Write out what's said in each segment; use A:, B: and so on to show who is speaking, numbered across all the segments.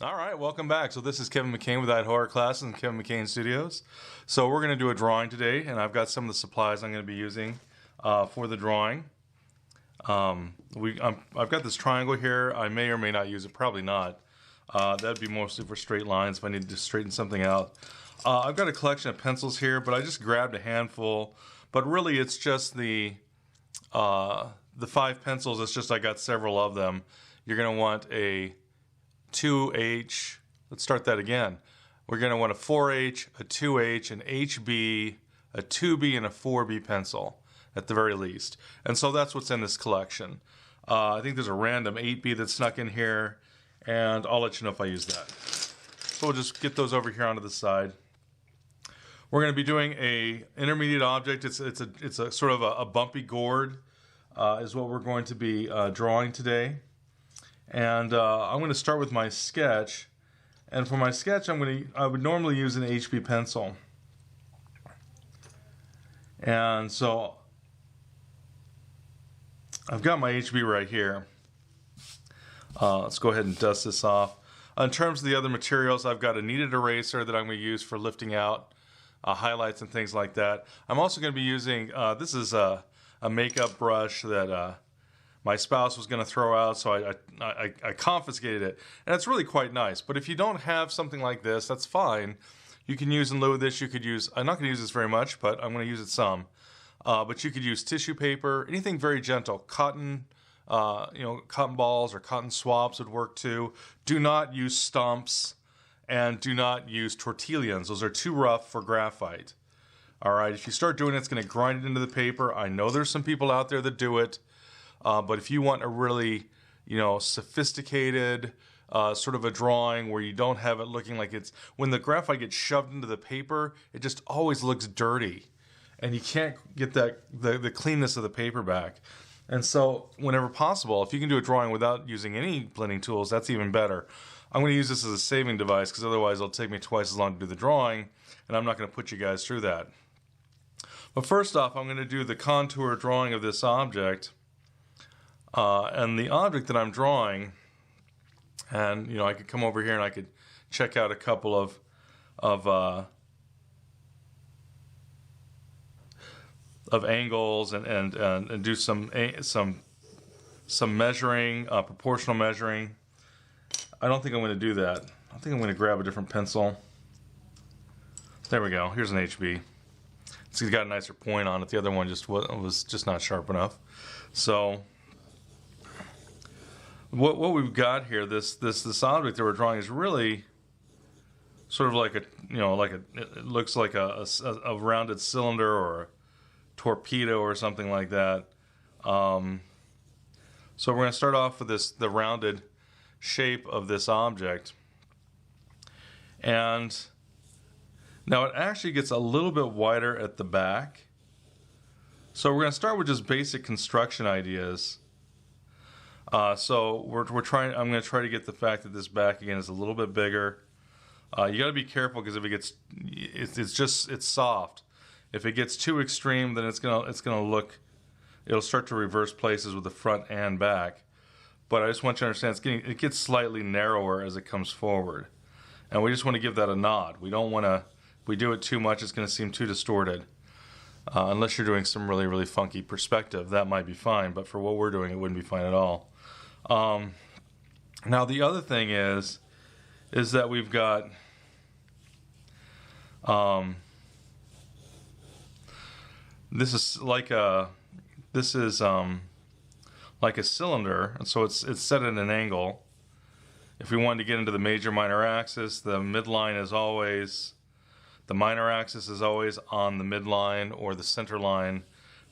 A: All right, welcome back. So this is Kevin McCain with that horror class in Kevin McCain Studios. So we're going to do a drawing today, and I've got some of the supplies I'm going to be using for the drawing. I've got this triangle here. I may or may not use it, probably not. That'd be mostly for straight lines if I need to straighten something out. I've got a collection of pencils here, but I just grabbed a handful. But really, it's just the 5 pencils. It's just I got several of them. You're going to want a 2H, let's start that again. We're going to want a 4H, a 2H, an HB, a 2B, and a 4B pencil at the very least. And so that's what's in this collection. I think there's a random 8B that's snuck in here, and I'll let you know if I use that. So we'll just get those over here onto the side. We're going to be doing a intermediate object. It's a sort of a bumpy gourd is what we're going to be drawing today. And I'm going to start with my sketch, and for my sketch I would normally use an HB pencil, and so I've got my HB right here. Let's go ahead and dust this off. In terms of the other materials, I've got a kneaded eraser that I'm going to use for lifting out highlights and things like that. I'm also going to be using this is a makeup brush that my spouse was going to throw out, so I confiscated it. And it's really quite nice. But if you don't have something like this, that's fine. You can use in lieu of this, you could use, I'm not going to use this very much, but I'm going to use it some. But you could use tissue paper, anything very gentle. Cotton, cotton balls or cotton swabs would work too. Do not use stumps, and do not use tortillas. Those are too rough for graphite. All right, if you start doing it, it's going to grind it into the paper. I know there's some people out there that do it. But if you want a really, sophisticated sort of a drawing where you don't have it looking like it's, when the graphite gets shoved into the paper, it just always looks dirty. And you can't get the cleanness of the paper back. And so whenever possible, if you can do a drawing without using any blending tools, that's even better. I'm going to use this as a saving device because otherwise it'll take me twice as long to do the drawing, and I'm not going to put you guys through that. But first off, I'm going to do the contour drawing of this object. And the object that I'm drawing, and I could come over here and I could check out a couple of angles and do some measuring, proportional measuring. I don't think I'm going to do that. I think I'm going to grab a different pencil. There we go. Here's an HB. It's got a nicer point on it. The other one was just not sharp enough. So what we've got here, this object that we're drawing is really sort of like it looks like a rounded cylinder or a torpedo or something like that. So we're going to start off with the rounded shape of this object, and now it actually gets a little bit wider at the back. So we're going to start with just basic construction ideas. So we're trying. I'm going to try to get the fact that this back again is a little bit bigger. You got to be careful because if it gets, it's soft. If it gets too extreme, then it'll start to reverse places with the front and back. But I just want you to understand it gets slightly narrower as it comes forward, and we just want to give that a nod. We don't want to. If we do it too much, it's going to seem too distorted. Unless you're doing some really, really funky perspective, that might be fine. But for what we're doing, it wouldn't be fine at all. Now the other thing is that we've got this is like a cylinder, and so it's set at an angle. If we wanted to get into the major minor axis, the midline is always, the minor axis is always on the midline or the center line.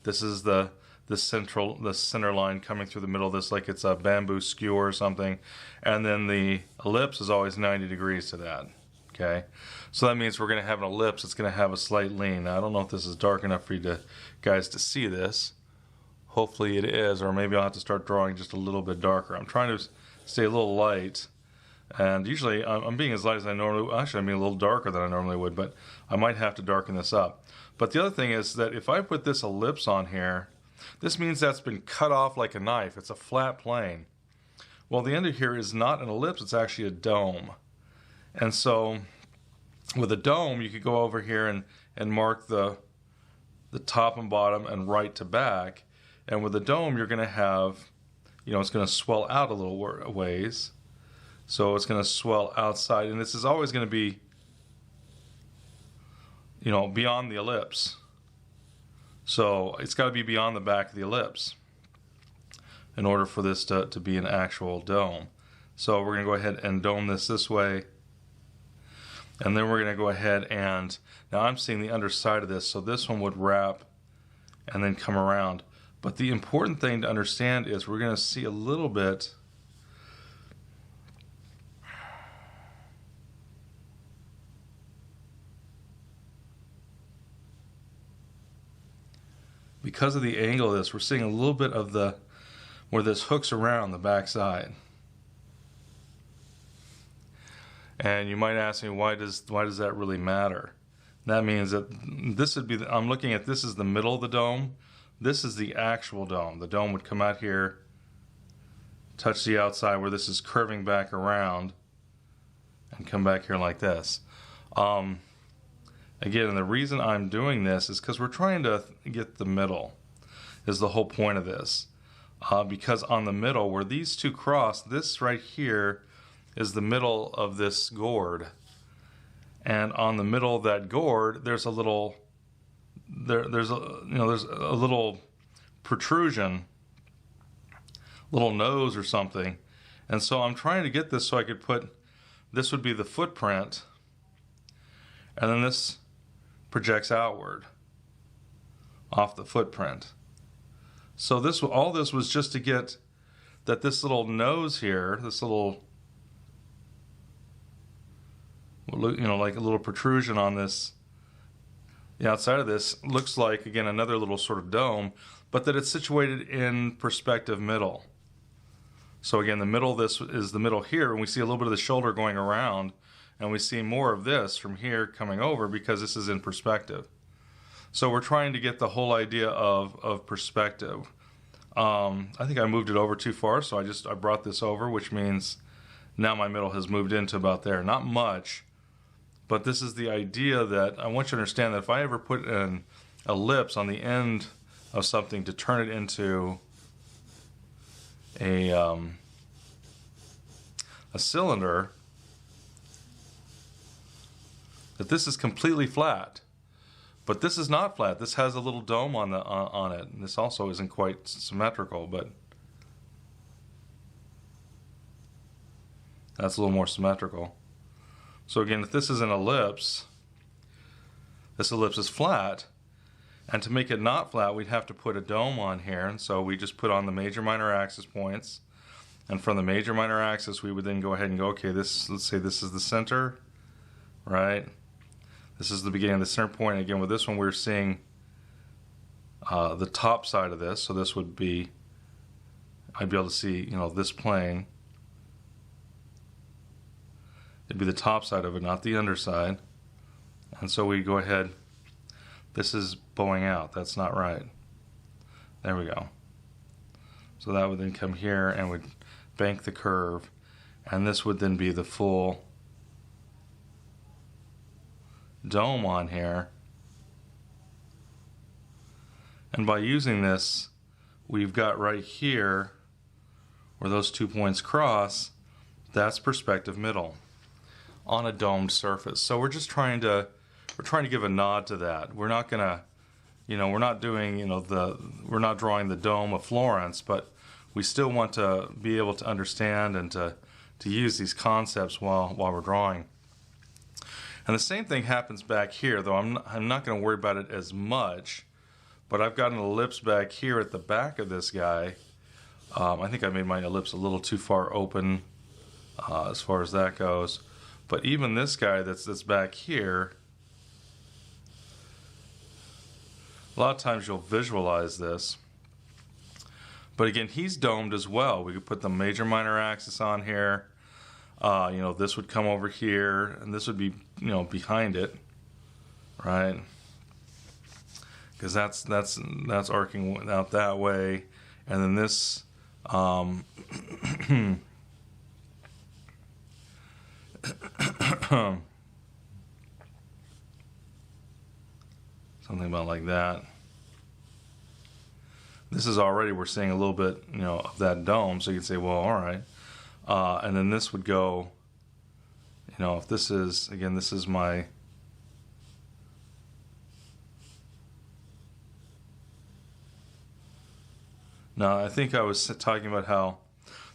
A: This is the center line coming through the middle of this, like it's a bamboo skewer or something, and then the ellipse is always 90 degrees to that. Okay, so that means we're going to have an ellipse. It's going to have a slight lean. Now, I don't know if this is dark enough for you guys to see this. Hopefully it is, or maybe I'll have to start drawing just a little bit darker. I'm trying to stay a little light, and usually I'm being as light as I normally would. Actually, I'm being a little darker than I normally would, but I might have to darken this up. But the other thing is that if I put this ellipse on here, this means that's been cut off like a knife. It's a flat plane. Well, the end of here is not an ellipse, it's actually a dome. And so with a dome, you could go over here and mark the top and bottom and right to back. And with a dome, you're going to have, it's going to swell out a little ways. So it's going to swell outside. And this is always going to be, beyond the ellipse. So it's got to be beyond the back of the ellipse in order for this to be an actual dome. So we're going to go ahead and dome this way. And then we're going to go ahead and, now I'm seeing the underside of this, so this one would wrap and then come around. But the important thing to understand is we're going to see a little bit because of the angle of this, we're seeing a little bit of where this hooks around the back side. And you might ask me, why does that really matter? That means that this would be, I'm looking at this is the middle of the dome. This is the actual dome. The dome would come out here, touch the outside where this is curving back around, and come back here like this. Again, and the reason I'm doing this is because we're trying to get the middle, is the whole point of this. Because on the middle, where these two cross, this right here is the middle of this gourd. And on the middle of that gourd, there's a little, there's a little protrusion, little nose or something. And so I'm trying to get this so I could put, this would be the footprint, and then this projects outward off the footprint. So all this was just to get that this little nose here, this little, like a little protrusion on this, the outside of this looks like, again, another little sort of dome, but that it's situated in perspective middle. So again, the middle, this is the middle here, and we see a little bit of the shoulder going around, and we see more of this from here coming over because this is in perspective. So we're trying to get the whole idea of perspective. I think I moved it over too far, so I brought this over, which means now my middle has moved into about there. Not much, but this is the idea that I want you to understand that if I ever put an ellipse on the end of something to turn it into a cylinder, that this is completely flat. But this is not flat. This has a little dome on it. And this also isn't quite symmetrical, but that's a little more symmetrical. So again, if this is an ellipse, this ellipse is flat, and to make it not flat, we'd have to put a dome on here. And so we just put on the major minor axis points, and from the major minor axis, we would then go ahead and go, okay, let's say this is the center, right? This is the beginning of the center point. And again, with this one, we're seeing the top side of this. So this would be, I'd be able to see, this plane. It'd be the top side of it, not the underside. And so we go ahead. This is bowing out. That's not right. There we go. So that would then come here and would bank the curve. And this would then be the full dome on here. And by using this, we've got right here where those 2 points cross, that's perspective middle on a domed surface. So we're just trying to give a nod to that. We're not gonna, we're not doing, we're not drawing the dome of Florence, but we still want to be able to understand and to use these concepts while we're drawing. And the same thing happens back here, though I'm not going to worry about it as much, but I've got an ellipse back here at the back of this guy. I think I made my ellipse a little too far open as far as that goes. But even this guy that's back here, a lot of times you'll visualize this. But again, he's domed as well. We could put the major minor axis on here. This would come over here, and this would be, behind it, right? Because that's arcing out that way, and then this something about like that. This is already, we're seeing a little bit, you know, of that dome, so you can say, well, all right. And then this would go, you know, if this is, again, this is my, now I think I was talking about how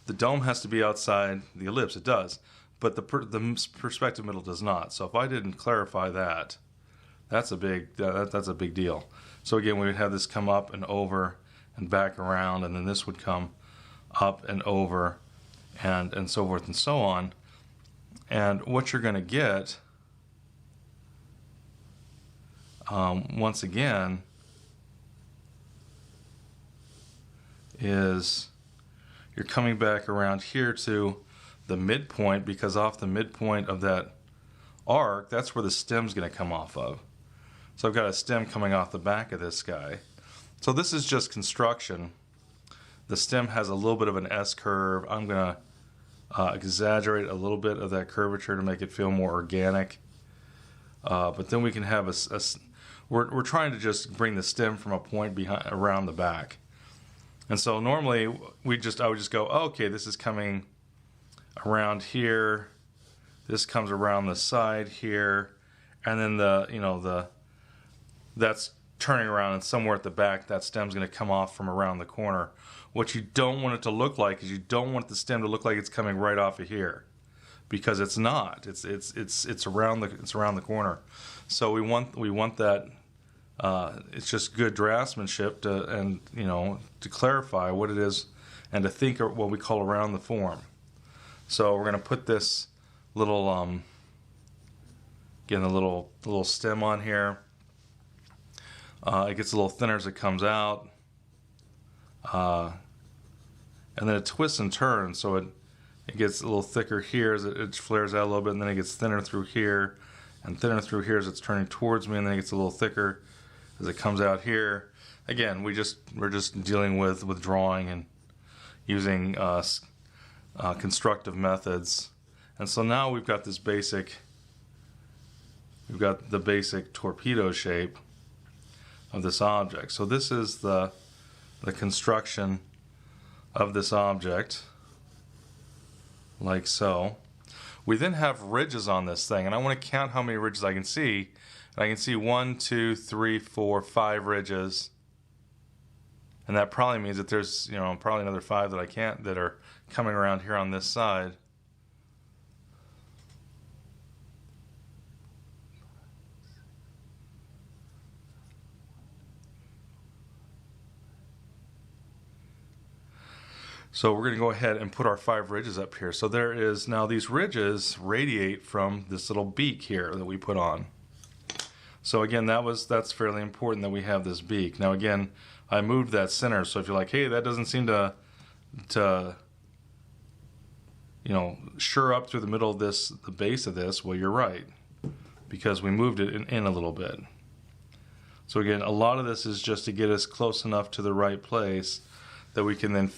A: the dome has to be outside the ellipse. It does, but the perspective middle does not. So if I didn't clarify that, that's a big deal. So again, we would have this come up and over and back around, and then this would come up and over and so forth and so on. And what you're going to get, once again, is you're coming back around here to the midpoint, because off the midpoint of that arc, that's where the stem's going to come off of. So I've got a stem coming off the back of this guy. So this is just construction. The stem has a little bit of an S curve. I'm going to exaggerate a little bit of that curvature to make it feel more organic. But then we can have we're trying to just bring the stem from a point behind around the back. And so normally I would just go, oh, okay, this is coming around here. This comes around the side here, and then that's turning around, and somewhere at the back that stem's going to come off from around the corner. What you don't want it to look like is you don't want the stem to look like it's coming right off of here, because it's not. It's around the corner. So we want that. It's just good draftsmanship to clarify what it is and to think of what we call around the form. So we're going to put this little again, the little stem on here. It gets a little thinner as it comes out, and then it twists and turns, so it gets a little thicker here as it flares out a little bit, and then it gets thinner through here and thinner through here as it's turning towards me, and then it gets a little thicker as it comes out here. Again, we're just dealing with drawing and using constructive methods. And so now we've got the basic torpedo shape of this object. So this is the construction of this object, like so. We then have ridges on this thing, and I want to count how many ridges I can see. And I can see 1, 2, 3, 4, 5 ridges, and that probably means that there's probably another 5 that are coming around here on this side. So we're going to go ahead and put our 5 ridges up here. So there is now, these ridges radiate from this little beak here that we put on. So again, that's fairly important that we have this beak. Now again, I moved that center, so if you're like, hey, that doesn't seem to sure up through the middle of this, the base of this, well, you're right, because we moved it in a little bit. So again, a lot of this is just to get us close enough to the right place that we can then,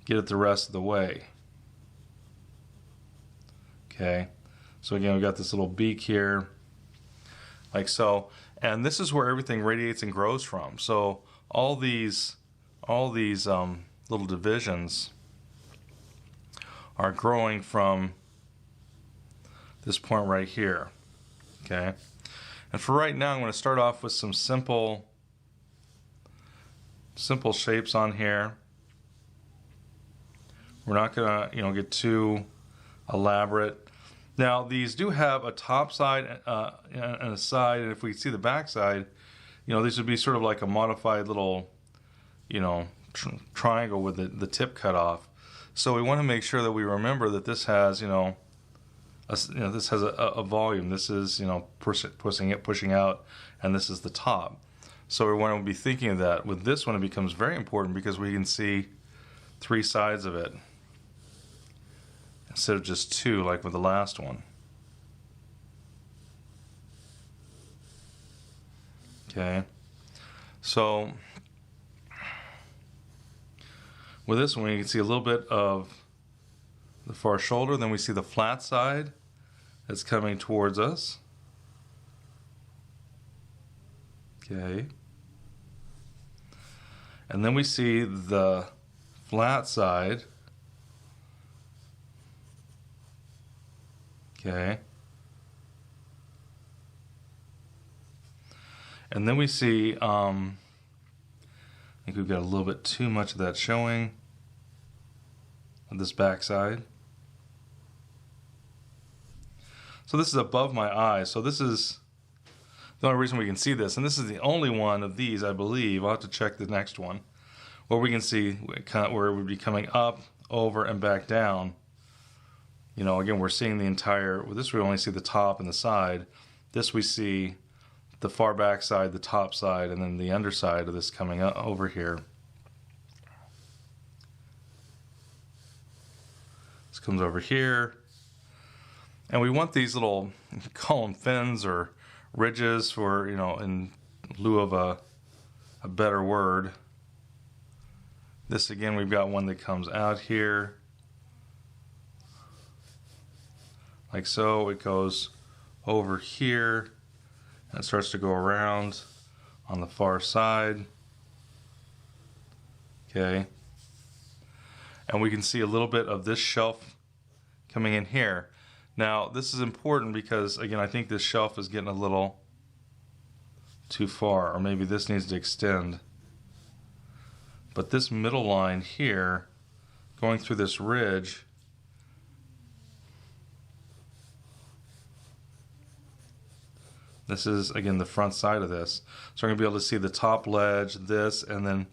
A: get it the rest of the way. Okay, so again, we got this little beak here, like so, and this is where everything radiates and grows from. So all these little divisions are growing from this point right here. Okay, and for right now, I'm going to start off with some simple shapes on here. We're not going to get too elaborate. Now these do have a top side and a side, and if we see the back side, these would be sort of like a modified little triangle with the tip cut off. So we want to make sure that we remember that this has this has a volume. This is pushing out, and this is the top. So we want to be thinking of that. With this one, it becomes very important because we can see 3 sides of it instead of just 2 like with the last one. Okay, so with this one, you can see a little bit of the far shoulder, then we see the flat side, that's coming towards us. Okay. And then we see the flat side. Okay. And then we see, I think we've got a little bit too much of that showing on this back side. So this is above my eye. So this is the only reason we can see this. And this is the only one of these, I believe. I'll have to check the next one, where we can see where it would be coming up, over, and back down. You know, again, we're seeing the entire, with this we only see the top and the side. This we see the far back side, the top side, and then the underside of this coming up over here. This comes over here. And we want these little, call them fins or ridges for, you know, in lieu of a better word. This again, we've got one that comes out here. Like so, it goes over here and it starts to go around on the far side. Okay. And we can see a little bit of this shelf coming in here. Now, this is important because, again, I think this shelf is getting a little too far, or maybe this needs to extend. But this middle line here, going through this ridge, this is, again, the front side of this. So we're going to be able to see the top ledge, this, and then,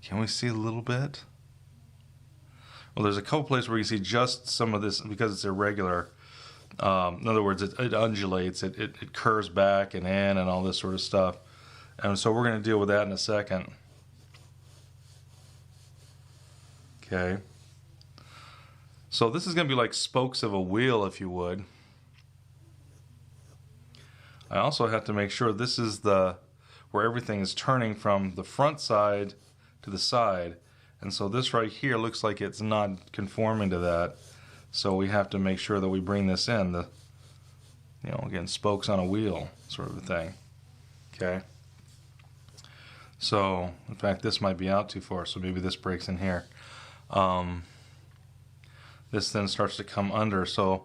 A: can we see a little bit? Well, there's a couple places where you see just some of this because it's irregular. In other words, it undulates, it curves back and in and all this sort of stuff. And so we're going to deal with that in a second. Okay. So this is going to be like spokes of a wheel, if you would. I also have to make sure this is the where everything is turning from the front side to the side. And so this right here looks like it's not conforming to that. So we have to make sure that we bring this in, the, you know, again, spokes on a wheel sort of a thing. Okay. So, in fact, this might be out too far, so maybe this breaks in here. This then starts to come under, so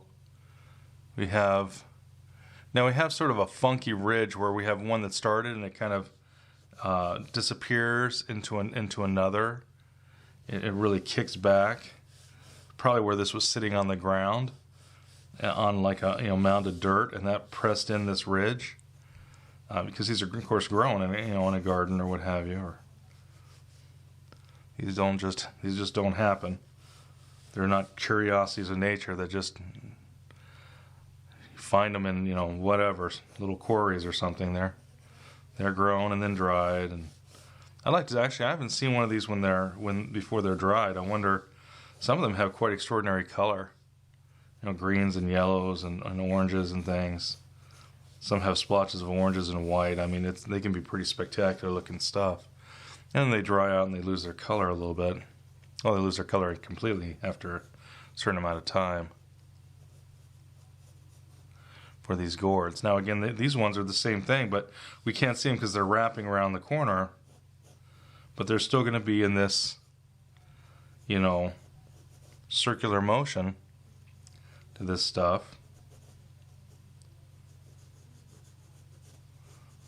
A: we have, now we have sort of a funky ridge where we have one that started and it kind of disappears into another. It really kicks back. Probably where this was sitting on the ground, on like a, you know, mound of dirt, and that pressed in this ridge, because these are of course grown in, you know, in a garden or what have you. Or these just don't happen. They're not curiosities of nature that just find them in, you know, whatever little quarries or something. They're grown and then dried. And I like to actually, I haven't seen one of these before they're dried. I wonder. Some of them have quite extraordinary color, you know, greens and yellows and oranges and things. Some have splotches of oranges and white. I mean, they can be pretty spectacular looking stuff. And they dry out and they lose their color a little bit. Well, they lose their color completely after a certain amount of time for these gourds. Now, again, these ones are the same thing, but we can't see them because they're wrapping around the corner. But they're still going to be in this, you know, circular motion to this stuff,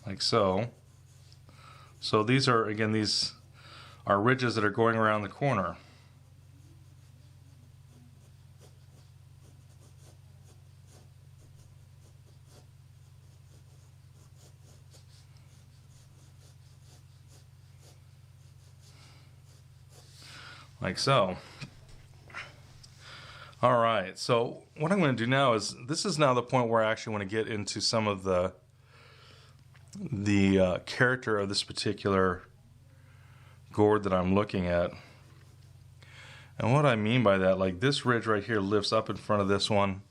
A: like so. So these are, again, these are ridges that are going around the corner. Like so. All right, so what I'm going to do now is, this is now the point where I actually want to get into some of the character of this particular gourd that I'm looking at. And what I mean by that, like this ridge right here lifts up in front of this one,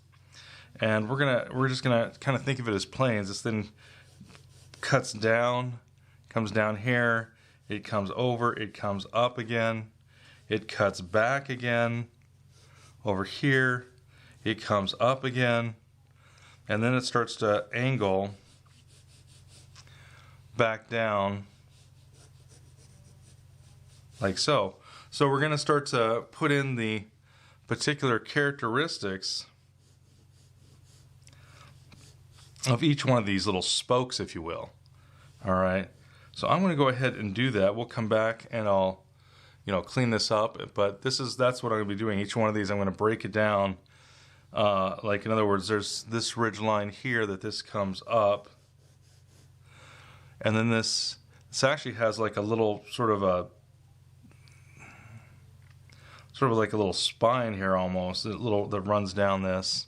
A: and we're just gonna kind of think of it as planes. This then cuts down, comes down here, it comes over, it comes up again, it cuts back again. Over here, it comes up again, And then it starts to angle back down like so. So we're going to start to put in the particular characteristics of each one of these little spokes, if you will. All right. So I'm going to go ahead and do that. We'll come back and I'll, clean this up. But that's what I'm going to be doing. Each one of these, I'm going to break it down. Like in other words, there's this ridge line here that this comes up, and then this actually has like a little sort of like a little spine here almost, that runs down this,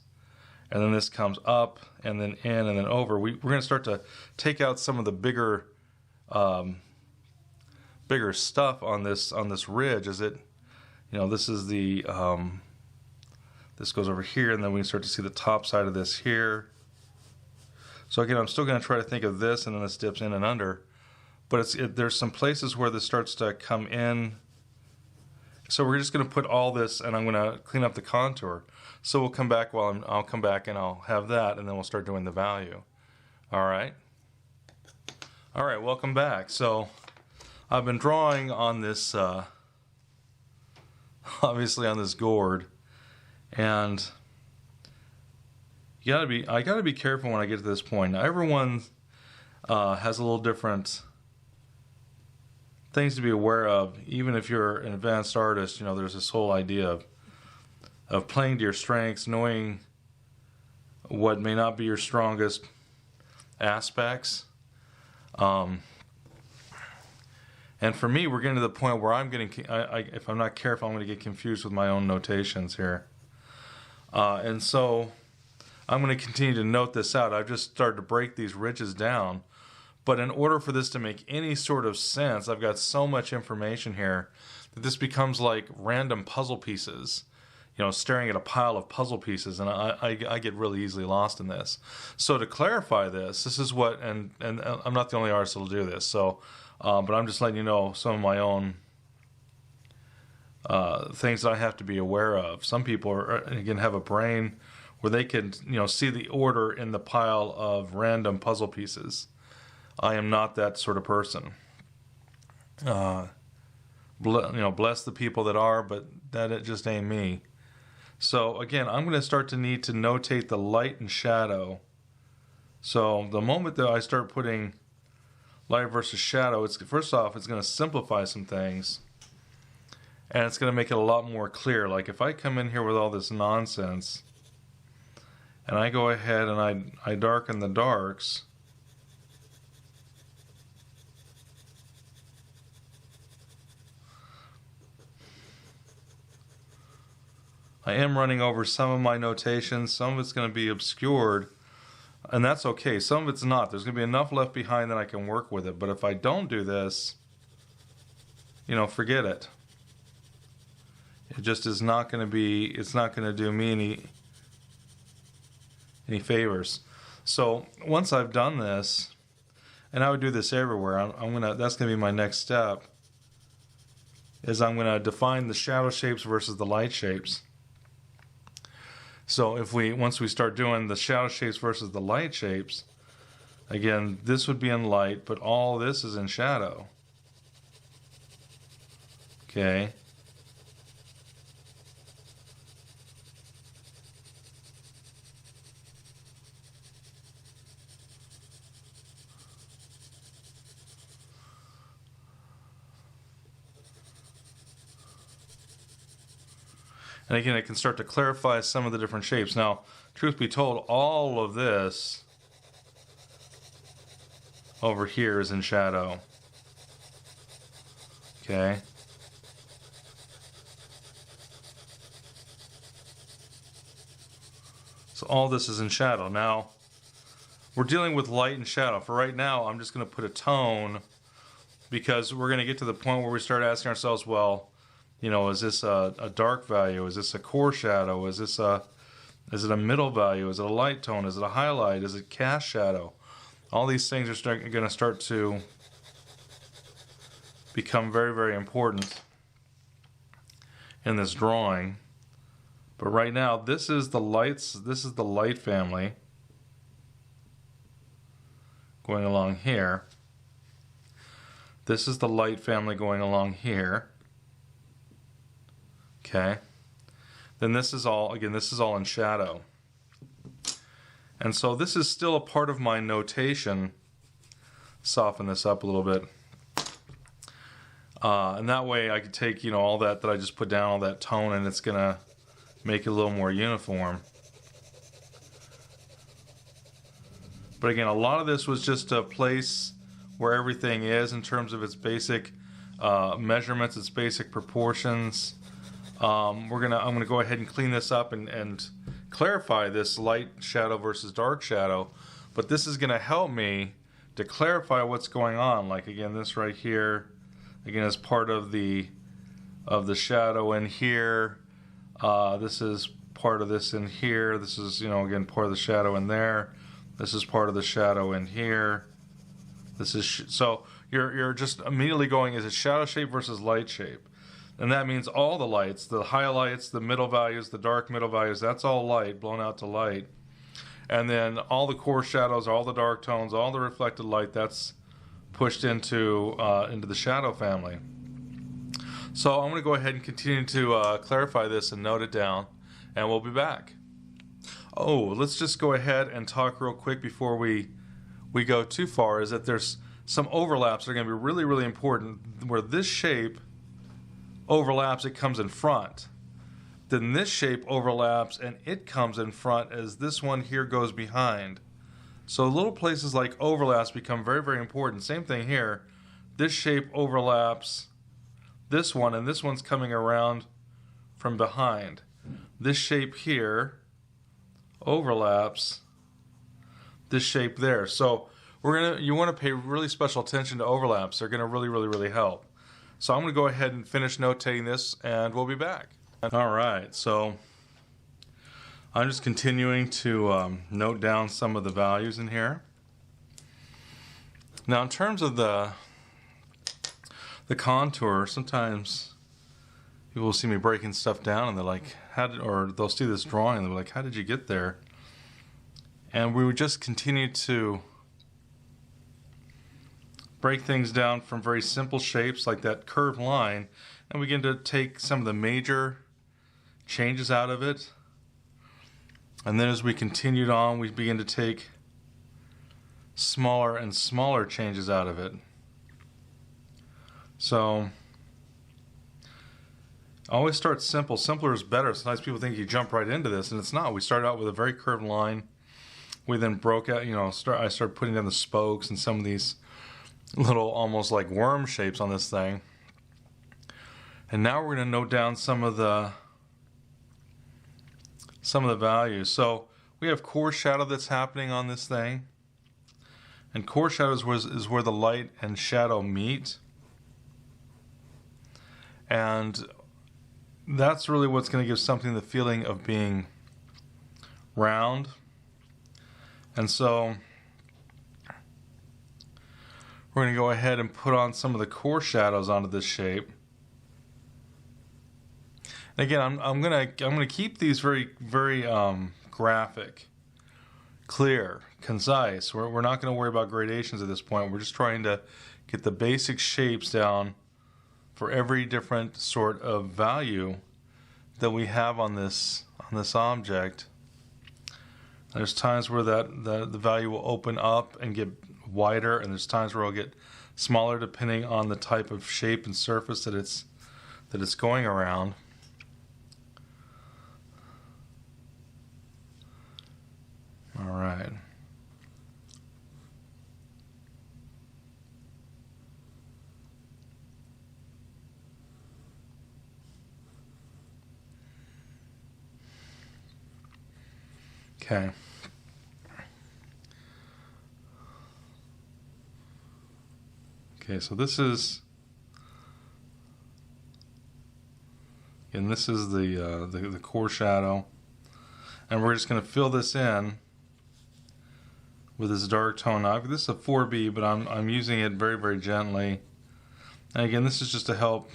A: and then this comes up and then in and then over. We're going to start to take out some of the bigger stuff on this ridge. As it, this is the this goes over here, and then we start to see the top side of this here. So again, I'm still going to try to think of this, and then this dips in and under. But there's some places where this starts to come in. So we're just going to put all this, and I'm going to clean up the contour. So we'll come back I'll come back and I'll have that, and then we'll start doing the value. All right. All right, welcome back. So I've been drawing on this, obviously on this gourd. And I gotta be careful when I get to this point. Now, everyone has a little different things to be aware of. Even if you're an advanced artist, there's this whole idea of playing to your strengths, knowing what may not be your strongest aspects. And for me, we're getting to the point where if I'm not careful, I'm going to get confused with my own notations here. And so I'm going to continue to note this out. I've just started to break these ridges down. But in order for this to make any sort of sense, I've got so much information here that this becomes like random puzzle pieces, staring at a pile of puzzle pieces. And I get really easily lost in this. So to clarify this is what, and I'm not the only artist that will do this. So, but I'm just letting you know some of my own things that I have to be aware of. Some people again have a brain where they can see the order in the pile of random puzzle pieces. I am not that sort of person. Bless the people that are, but it just ain't me. So again, I'm going to start to need to notate the light and shadow. So the moment that I start putting light versus shadow, first off, it's going to simplify some things. And it's going to make it a lot more clear. Like if I come in here with all this nonsense, and I go ahead and I darken the darks, I am running over some of my notations. Some of it's going to be obscured, and that's okay. Some of it's not. There's going to be enough left behind that I can work with it. But if I don't do this, forget it. It just is not going to be, it's not going to do me any favors. So once I've done this, and I would do this everywhere, that's going to be my next step, is I'm going to define the shadow shapes versus the light shapes. So once we start doing the shadow shapes versus the light shapes, again, this would be in light, but all this is in shadow. Okay. And again, it can start to clarify some of the different shapes. Now, truth be told, all of this over here is in shadow. Okay. So all this is in shadow. Now, we're dealing with light and shadow. For right now, I'm just going to put a tone, because we're going to get to the point where we start asking ourselves, well, is this a dark value? Is this a core shadow? Is it a middle value? Is it a light tone? Is it a highlight? Is it cast shadow? All these things are going to start to become very, very important in this drawing. But right now, this is the light family. going along here. This is the light family going along here. Okay. Then this is all, again, this is all in shadow. And so this is still a part of my notation. Soften this up a little bit. And that way I could take, you know, all that I just put down, all that tone, and it's going to make it a little more uniform. But again, a lot of this was just a place where everything is in terms of its basic measurements, its basic proportions. I'm gonna go ahead and clean this up and clarify this light shadow versus dark shadow. But this is gonna help me to clarify what's going on. Like again, this right here, again, is part of the shadow in here. This is part of this in here. This is, you know, again, part of the shadow in there. This is part of the shadow in here. This is so you're just immediately going, is it shadow shape versus light shape? And that means all the lights, the highlights, the middle values, the dark middle values, that's all light, blown out to light. And then all the core shadows, all the dark tones, all the reflected light, that's pushed into the shadow family. So I'm going to go ahead and continue to clarify this and note it down, and we'll be back. Oh, let's just go ahead and talk real quick before we go too far, is that there's some overlaps that are going to be really, really important. Where this shape overlaps, it comes in front. Then this shape overlaps and it comes in front as this one here goes behind. So little places like overlaps become very, very important. Same thing here. This shape overlaps this one, and this one's coming around from behind. This shape here overlaps this shape there. So you want to pay really special attention to overlaps. They're going to really, really, really help. So I'm going to go ahead and finish notating this, and we'll be back. All right, so I'm just continuing to note down some of the values in here. Now, in terms of the contour, sometimes people will see me breaking stuff down, and they're like, or they'll see this drawing, and they're like, how did you get there? And we would just continue to break things down from very simple shapes like that curved line, and begin to take some of the major changes out of it. And then as we continued on, we begin to take smaller and smaller changes out of it. So always start simple. Simpler is better. Sometimes people think you jump right into this, and it's not. We started out with a very curved line. We then broke out, I started putting down the spokes and some of these little almost like worm shapes on this thing. And now we're going to note down some of the values. So we have core shadow that's happening on this thing. And core shadow is where the light and shadow meet. And that's really what's going to give something the feeling of being round. And so we're going to go ahead and put on some of the core shadows onto this shape. And again, I'm going to keep these very, very graphic, clear, concise. We're not going to worry about gradations at this point. We're just trying to get the basic shapes down for every different sort of value that we have on this object. There's times where the value will open up and get wider, and there's times where it'll get smaller depending on the type of shape and surface that it's going around. All right. Okay. Okay, so this is, and this is the core shadow, and we're just going to fill this in with this dark tone. Now, this is a 4B, but I'm using it very, very gently. And again, this is just to help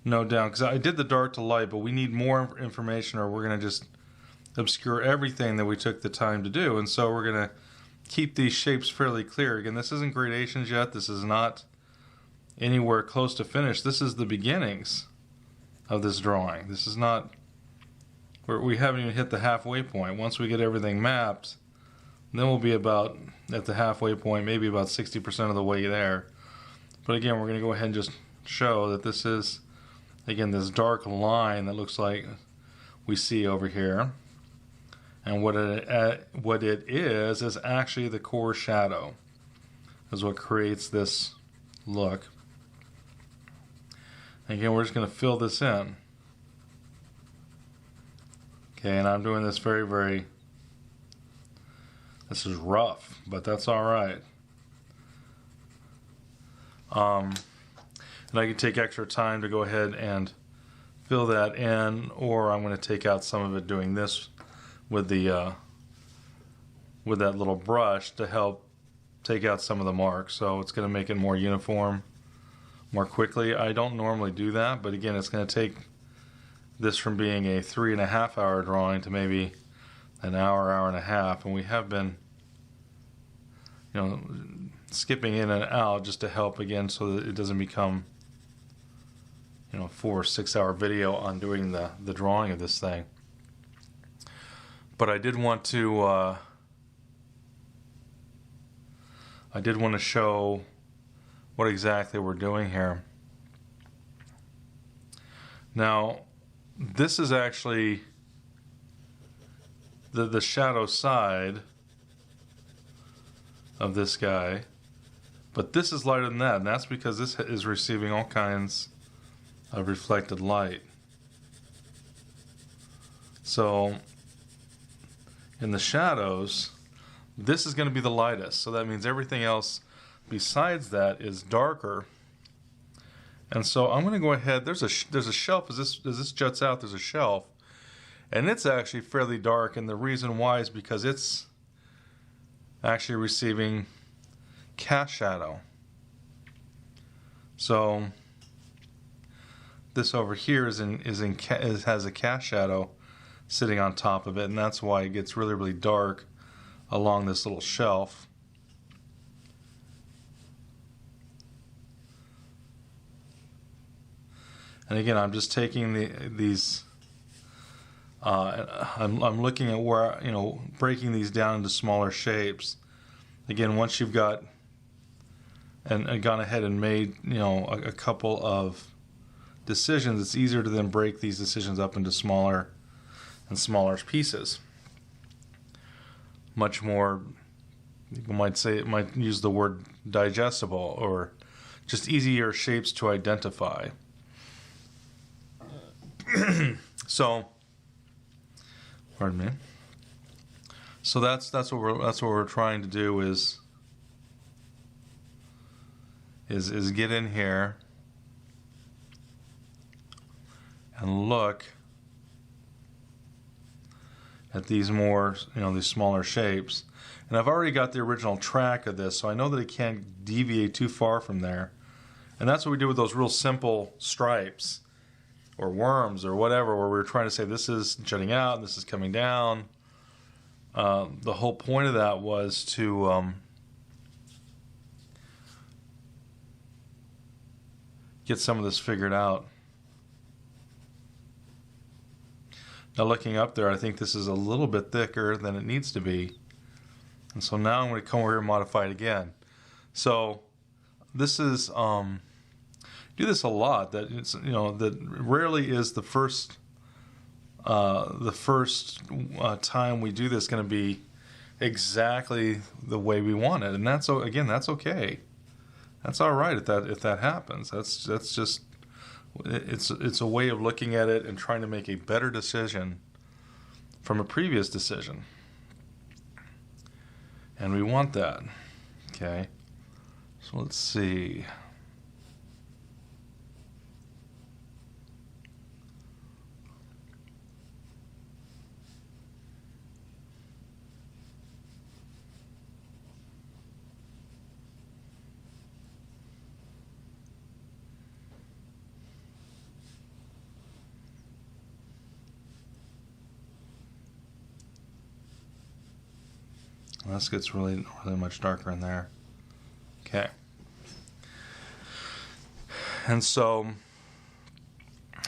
A: note down, because I did the dark to light, but we need more information, or we're going to just obscure everything that we took the time to do. And so we're going to keep these shapes fairly clear. Again, this isn't gradations yet. This is not anywhere close to finished. This is the beginnings of this drawing. This is not, we haven't even hit the halfway point. Once we get everything mapped, then we'll be about at the halfway point, maybe about 60% of the way there. But again, we're going to go ahead and just show that this is, again, this dark line that looks like we see over here. And what it is actually the core shadow, is what creates this look. Again, we're just going to fill this in. Okay, and I'm doing this very, this is rough, but that's all right. And I can take extra time to go ahead and fill that in, or I'm going to take out some of it doing this with the with that little brush to help take out some of the marks. So it's going to make it more uniform more quickly. I don't normally do that, but again, it's going to take this from being a 3.5 hour drawing to maybe an hour, hour and a half, and we have been, you know, skipping in and out just to help again so that it doesn't become, you know, 4 or 6 hour video on doing the drawing of this thing. But I did want to show what exactly we're doing here. Now, this is actually the shadow side of this guy, but this is lighter than that, and that's because this is receiving all kinds of reflected light. So in the shadows, this is going to be the lightest, so that means everything else besides that is darker. And so I'm going to go ahead, there's a shelf, as this juts out, there's a shelf, and it's actually fairly dark, and the reason why is because it's actually receiving cast shadow. So this over here has a cast shadow sitting on top of it, and that's why it gets really dark along this little shelf. And again, I'm just taking these. I'm looking at where, you know, breaking these down into smaller shapes. Again, once you've got and gone ahead and made, you know, a couple of decisions, it's easier to then break these decisions up into smaller and smaller pieces. Much more, you might say, it might use the word digestible, or just easier shapes to identify. So, pardon me. So that's what we're trying to do is get in here and look at these more, you know, these smaller shapes. And I've already got the original track of this, so I know that it can't deviate too far from there. And that's what we do with those real simple stripes or worms or whatever, where we're trying to say this is jutting out and this is coming down. The whole point of that was to get some of this figured out. Now looking up there, I think this is a little bit thicker than it needs to be. And so now I'm going to come over here and modify it again. So this is, do this a lot, that it's, you know, that rarely is the first time we do this going to be exactly the way we want it. And that's, again, that's okay. That's all right if that happens. That's just, it's a way of looking at it and trying to make a better decision from a previous decision. And we want that. Okay. So let's see. This gets really much darker in there. Okay. And so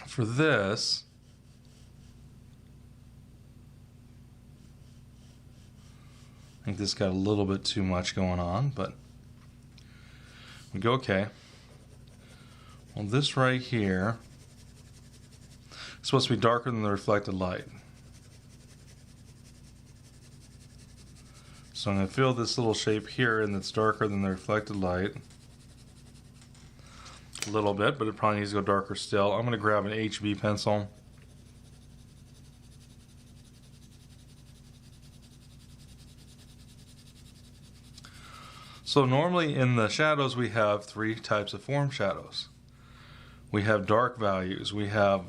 A: for this, I think this got a little bit too much going on, but we go okay. Well, this right here is supposed to be darker than the reflected light. So I'm going to fill this little shape here, and it's darker than the reflected light. A little bit, but it probably needs to go darker still. I'm going to grab an HB pencil. So normally in the shadows we have three types of form shadows. We have dark values, we have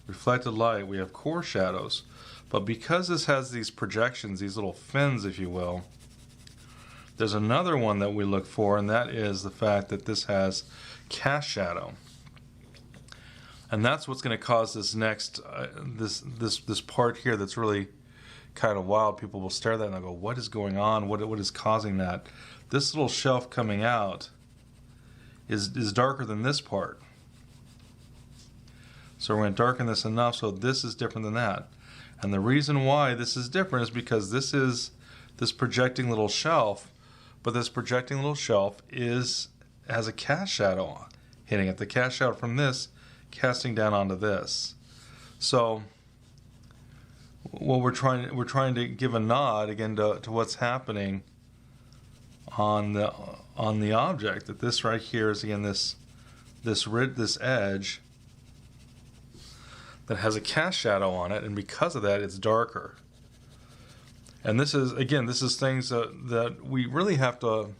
A: reflected light, we have core shadows. But because this has these projections, these little fins, if you will, there's another one that we look for, and that is the fact that this has cast shadow. And that's what's going to cause this next, this part here that's really kind of wild. People will stare at that and they'll go, what is going on? What is causing that? This little shelf coming out is darker than this part. So we're going to darken this enough so this is different than that. And the reason why this is different is because this is this projecting little shelf, but this projecting little shelf has a cast shadow hitting it. The cast shadow from this casting down onto this. So what we're trying to give a nod again to what's happening on the object, that this right here is again this edge that has a cast shadow on it, and because of that it's darker. And this is things that we really have to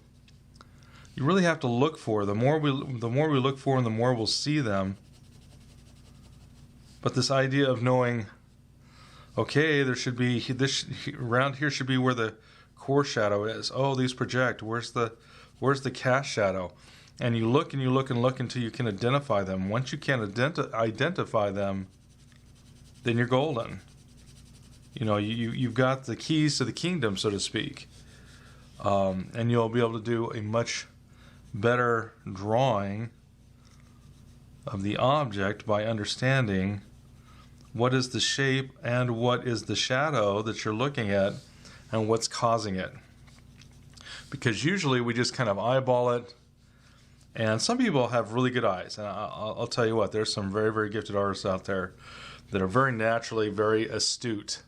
A: look for. The more we look for them, the more we'll see them. But this idea of knowing, okay, there should be this around here should be where the core shadow is. Oh, these project. Where's the cast shadow? And you look and you look and look until you can identify them. Once you can identify them, then you're golden. You know, you've got the keys to the kingdom, so to speak. And you'll be able to do a much better drawing of the object by understanding what is the shape and what is the shadow that you're looking at and what's causing it. Because usually we just kind of eyeball it, and some people have really good eyes. And I'll tell you what, there's some very, very gifted artists out there that are very naturally very astute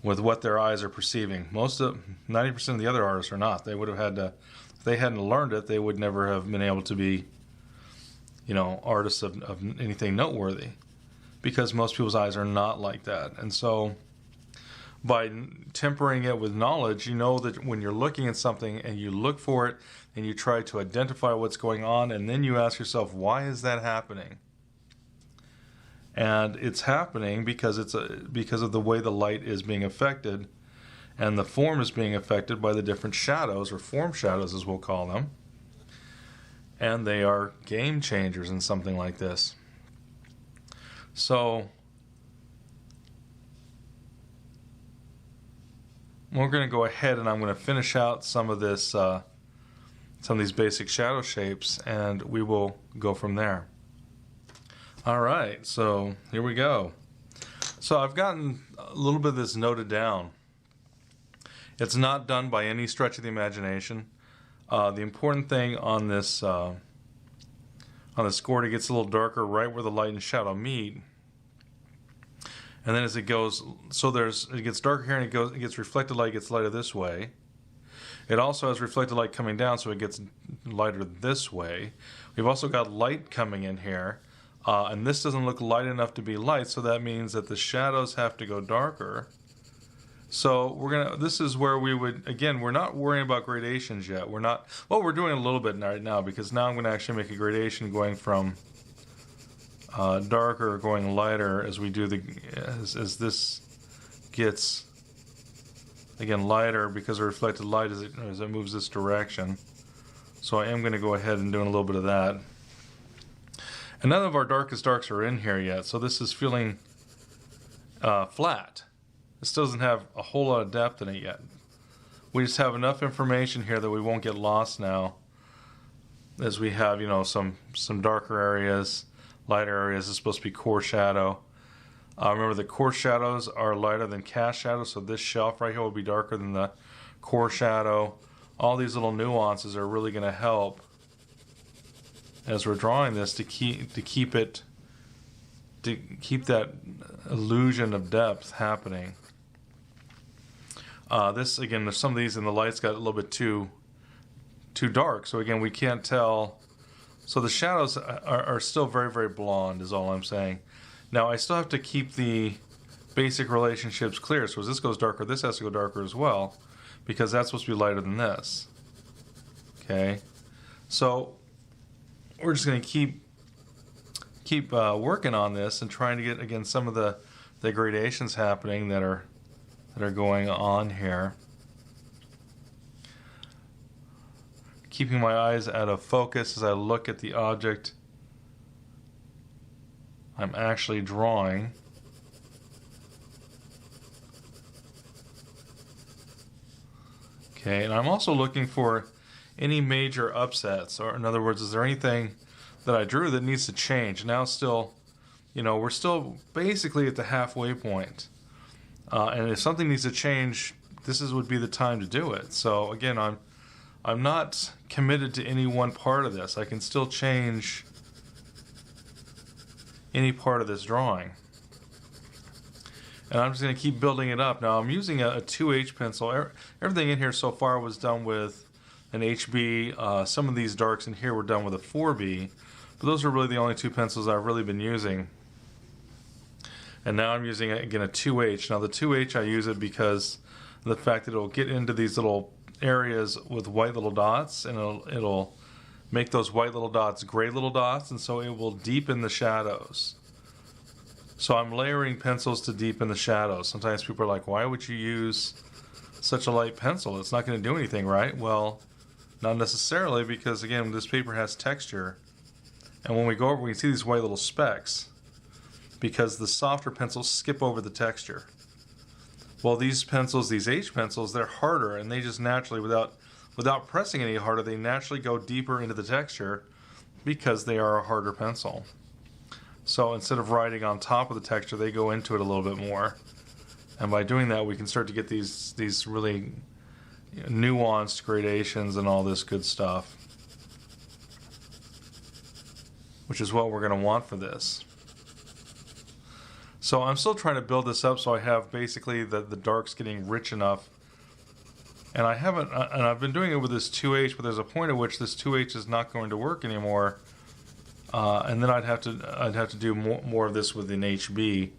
A: with what their eyes are perceiving. 90% of the other artists are not. They would have had to, if they hadn't learned it, they would never have been able to be, you know, artists of anything noteworthy, because most people's eyes are not like that. And so by tempering it with knowledge, you know that when you're looking at something and you look for it and you try to identify what's going on, and then you ask yourself, why is that happening? And it's happening because because of the way the light is being affected, and the form is being affected by the different shadows, or form shadows as we'll call them. And they are game changers in something like this. So we're going to go ahead and I'm going to finish out some of these basic shadow shapes, and we will go from there. All right, so here we go. So I've gotten a little bit of this noted down. It's not done by any stretch of the imagination. The important thing on this Gourd, it gets a little darker right where the light and shadow meet. And then as it goes, it gets darker here, and it gets reflected light, gets lighter this way. It also has reflected light coming down, so it gets lighter this way. We've also got light coming in here. And this doesn't look light enough to be light, so that means that the shadows have to go darker. So this is where we would, again, we're not worrying about gradations yet. We're doing a little bit right now, because now I'm going to actually make a gradation going from darker going lighter as we do as this gets, again, lighter because of reflected light as it moves this direction. So I am going to go ahead and do a little bit of that. And none of our darkest darks are in here yet, so this is feeling flat. This doesn't have a whole lot of depth in it yet. we just have enough information here that we won't get lost now, as we have, you know, some darker areas, lighter areas. This is supposed to be core shadow. Remember, the core shadows are lighter than cast shadows, so this shelf right here will be darker than the core shadow. All these little nuances are really going to help as we're drawing this to keep that illusion of depth happening. This, again, there's some of these, and the light's got a little bit too dark, so again, we can't tell. So the shadows are still very, very blonde, is all I'm saying. Now, I still have to keep the basic relationships clear. So as this goes darker, this has to go darker as well, because that's supposed to be lighter than this. Okay, so we're just going to keep working on this and trying to get, again, some of the gradations happening that are going on here. Keeping my eyes out of focus as I look at the object I'm actually drawing. Okay, and I'm also looking for any major upsets, or in other words, is there anything that I drew that needs to change? Now still, you know, we're still basically at the halfway point. And if something needs to change, would be the time to do it. So again, I'm not committed to any one part of this. I can still change any part of this drawing. And I'm just going to keep building it up. Now I'm using a 2H pencil. Everything in here so far was done with an HB. Some of these darks in here were done with a 4B. But those are really the only two pencils I've really been using. And now I'm using, again, a 2H. Now the 2H, I use it because of the fact that it'll get into these little areas with white little dots, and it'll make those white little dots gray little dots, and so it will deepen the shadows. So I'm layering pencils to deepen the shadows. Sometimes people are like, why would you use such a light pencil? It's not going to do anything, right? Well, not necessarily, because again, this paper has texture. And when we go over, we can see these white little specks because the softer pencils skip over the texture. Well, these pencils, these H pencils, they're harder, and they just naturally, without pressing any harder, they naturally go deeper into the texture because they are a harder pencil. So instead of writing on top of the texture, they go into it a little bit more. And by doing that, we can start to get these really nuanced gradations and all this good stuff, which is what we're going to want for this. So I'm still trying to build this up so I have basically the darks getting rich enough. And I've been doing it with this 2H, but there's a point at which this 2H is not going to work anymore. And then I'd have to do more of this with an HB.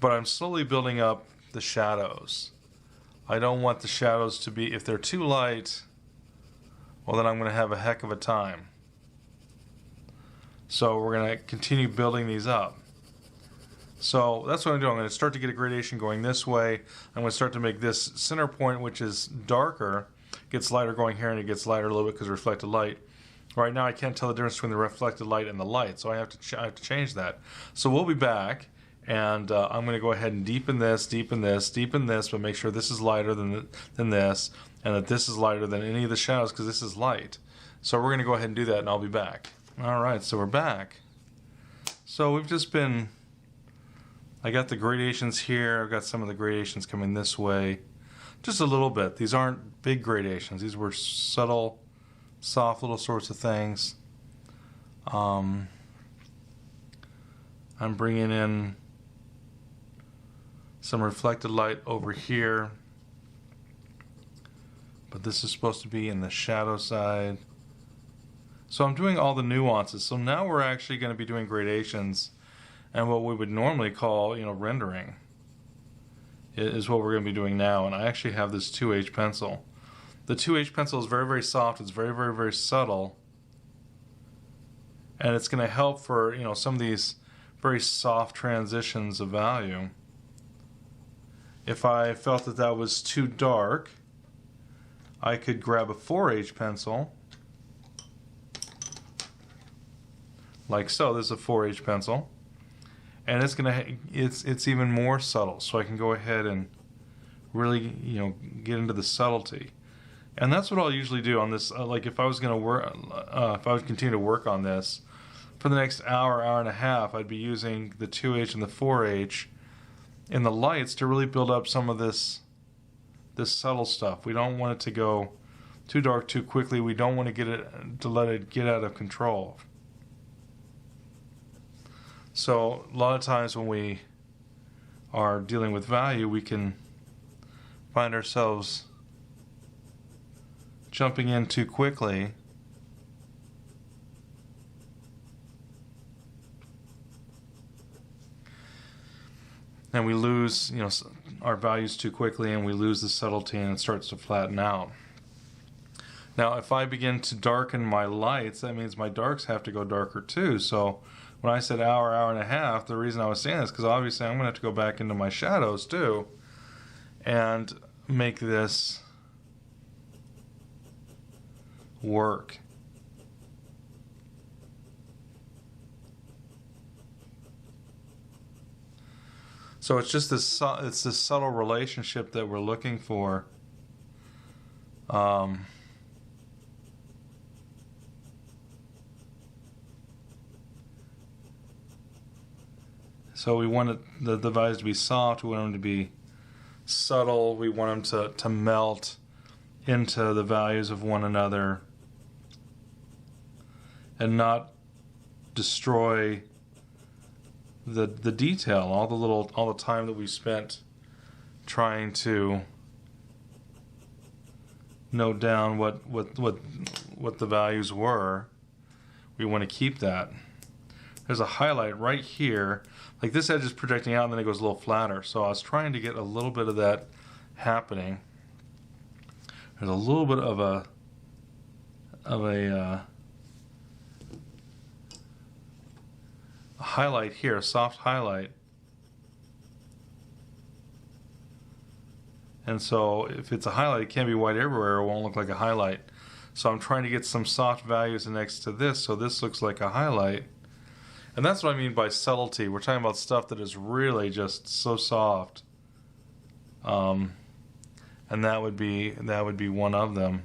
A: But I'm slowly building up the shadows. I don't want the shadows to be, if they're too light, well, then I'm going to have a heck of a time. So we're going to continue building these up. So that's what I'm doing. I'm going to start to get a gradation going this way. I'm going to start to make this center point, which is darker, gets lighter going here, and it gets lighter a little bit because of reflected light. Right now I can't tell the difference between the reflected light and the light, so I have to change that. So we'll be back, and I'm going to go ahead and deepen this, but make sure this is lighter than this, and that this is lighter than any of the shadows because this is light. So we're going to go ahead and do that, and I'll be back. All right, so we're back. So we've just been... I got the gradations here. I've got some of the gradations coming this way. Just a little bit. These aren't big gradations. These were subtle, soft little sorts of things. I'm bringing in some reflected light over here. But this is supposed to be in the shadow side. So I'm doing all the nuances. So now we're actually going to be doing gradations. And what we would normally call, rendering is what we're going to be doing now. And I actually have this 2H pencil. The 2H pencil is very, very soft. It's very, very, very subtle. And it's going to help for, some of these very soft transitions of value. If I felt that that was too dark, I could grab a 4H pencil. Like so. This is a 4H pencil. And it's even more subtle, so I can go ahead and really get into the subtlety. And that's what I'll usually do on this. Like if I was going to work, if I would continue to work on this for the next hour, hour and a half, I'd be using the 2H and the 4H in the lights to really build up some of this subtle stuff. We don't want it to go too dark too quickly. We don't want to let it get out of control. So a lot of times when we are dealing with value, we can find ourselves jumping in too quickly. And we lose, our values too quickly, and we lose the subtlety, and it starts to flatten out. Now, if I begin to darken my lights, that means my darks have to go darker too. So when I said hour, hour and a half, the reason I was saying this is because obviously I'm going to have to go back into my shadows too and make this work. So it's just this subtle relationship that we're looking for. So we want the values to be soft, we want them to be subtle, we want them to melt into the values of one another and not destroy the detail, all the time that we spent trying to note down what the values were. We want to keep that. There's a highlight right here. Like this edge is projecting out and then it goes a little flatter. So I was trying to get a little bit of that happening. There's a little bit of a highlight here, a soft highlight. And so if it's a highlight, it can't be white everywhere, it won't look like a highlight. So I'm trying to get some soft values next to this, so this looks like a highlight. And that's what I mean by subtlety. We're talking about stuff that is really just so soft. And that would be one of them.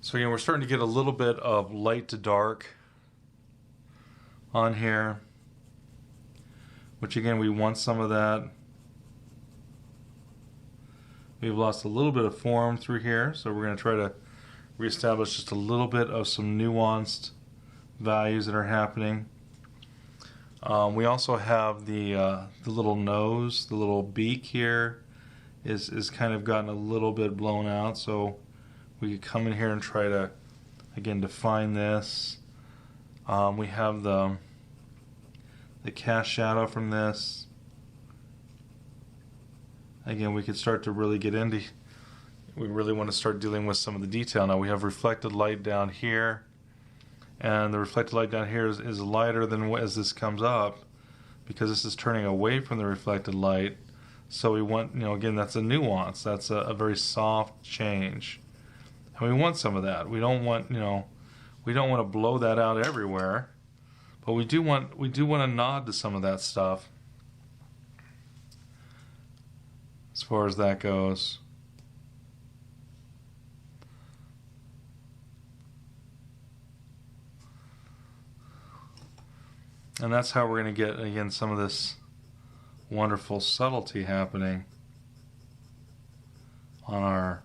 A: So again, we're starting to get a little bit of light to dark on here, which again, we want some of that. We've lost a little bit of form through here, so we're going to try to reestablish just a little bit of some nuanced values that are happening. We also have the little nose, the little beak here is kind of gotten a little bit blown out, so we could come in here and try to, again, define this. We have the cast shadow from this. Again, we could start to really get into, we really want to start dealing with some of the detail. Now we have reflected light down here, and the reflected light down here is lighter than as this comes up, because this is turning away from the reflected light. So we want, again, that's a nuance. That's a very soft change. And we want some of that. We don't want, we don't want to blow that out everywhere, but we do want to nod to some of that stuff as far as that goes. And that's how we're going to get, again, some of this wonderful subtlety happening on our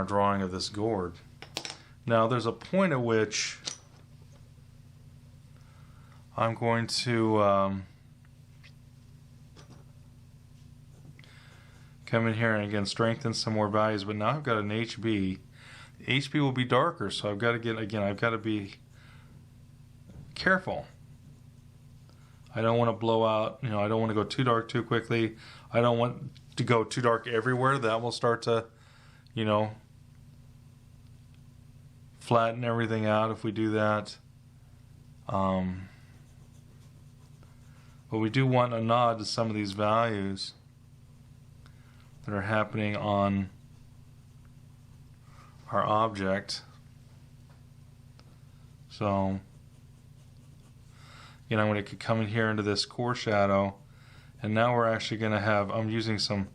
A: drawing of this gourd. Now there's a point at which I'm going to come in here and again strengthen some more values, but now I've got an HB. HB will be darker, so I've got to be careful. I don't want to blow out, I don't want to go too dark too quickly. I don't want to go too dark everywhere. That will start to, flatten everything out if we do that. But we do want a nod to some of these values that are happening on our object. So Again, I'm going to come in here into this core shadow, and now we're actually going to have, I'm using some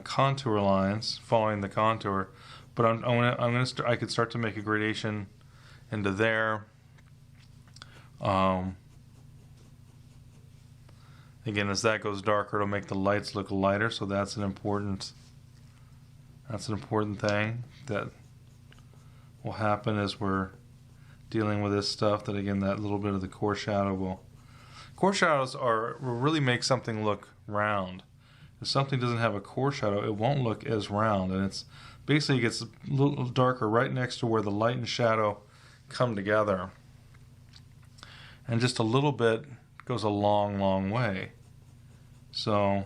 A: contour lines, following the contour, but I could start to make a gradation into there. Again, as that goes darker, it'll make the lights look lighter, so that's an important thing that will happen as we're dealing with this stuff. That again, that little bit of the core shadows will really make something look round. If something doesn't have a core shadow, it won't look as round, and it's basically, it gets a little darker right next to where the light and shadow come together, and just a little bit goes a long way. So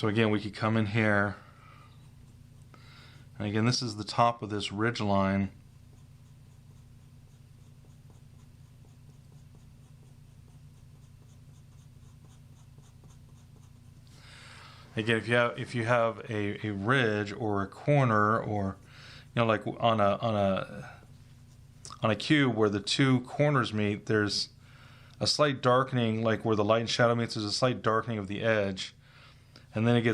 A: again, we could come in here, and again, this is the top of this ridge line. Again, if you have a ridge or a corner, or like on a cube where the two corners meet, there's a slight darkening, like where the light and shadow meets. There's a slight darkening of the edge, and then it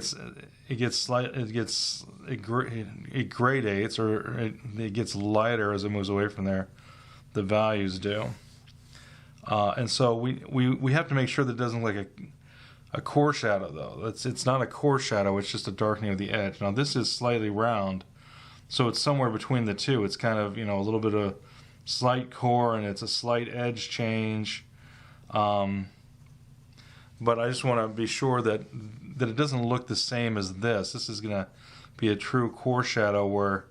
A: gradates, or it gets lighter as it moves away from there. The values do, and so we have to make sure that it doesn't look like a core shadow, though. It's not a core shadow, it's just a darkening of the edge. Now this is slightly round, so it's somewhere between the two. It's kind of, a little bit of slight core, and it's a slight edge change. But I just want to be sure that it doesn't look the same as this. This is going to be a true core shadow where,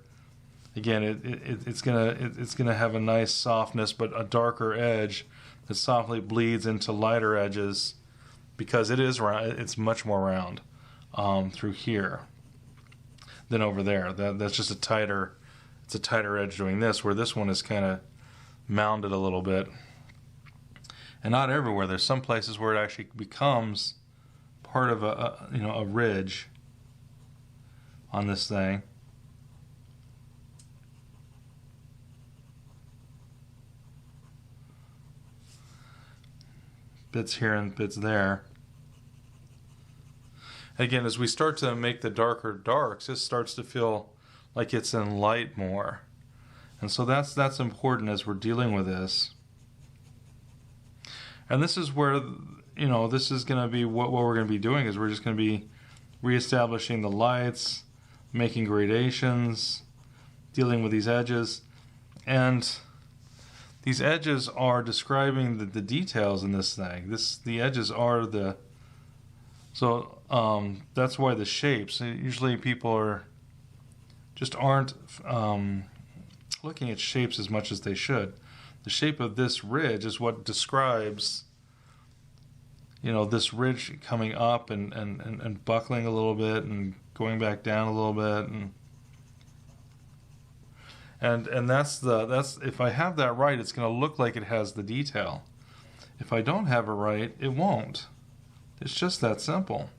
A: again, it's gonna have a nice softness, but a darker edge that softly bleeds into lighter edges, because it is round. It's much more round through here than over there. That's just a tighter edge doing this, where this one is kind of mounded a little bit. And not everywhere. There's some places where it actually becomes part of a ridge on this thing. Bits here and bits there. Again, as we start to make the darker darks, this starts to feel like it's in light more. And so that's important as we're dealing with this. And this is where, this is going to be what we're going to be doing, is we're just going to be reestablishing the lights, making gradations, dealing with these edges. And these edges are describing the details in this thing. The edges are so that's why the shapes. Usually people aren't looking at shapes as much as they should. The shape of this ridge is what describes, this ridge coming up and buckling a little bit and going back down a little bit, and that's if I have that right, it's going to look like it has the detail. If I don't have it right, it won't. It's just that simple.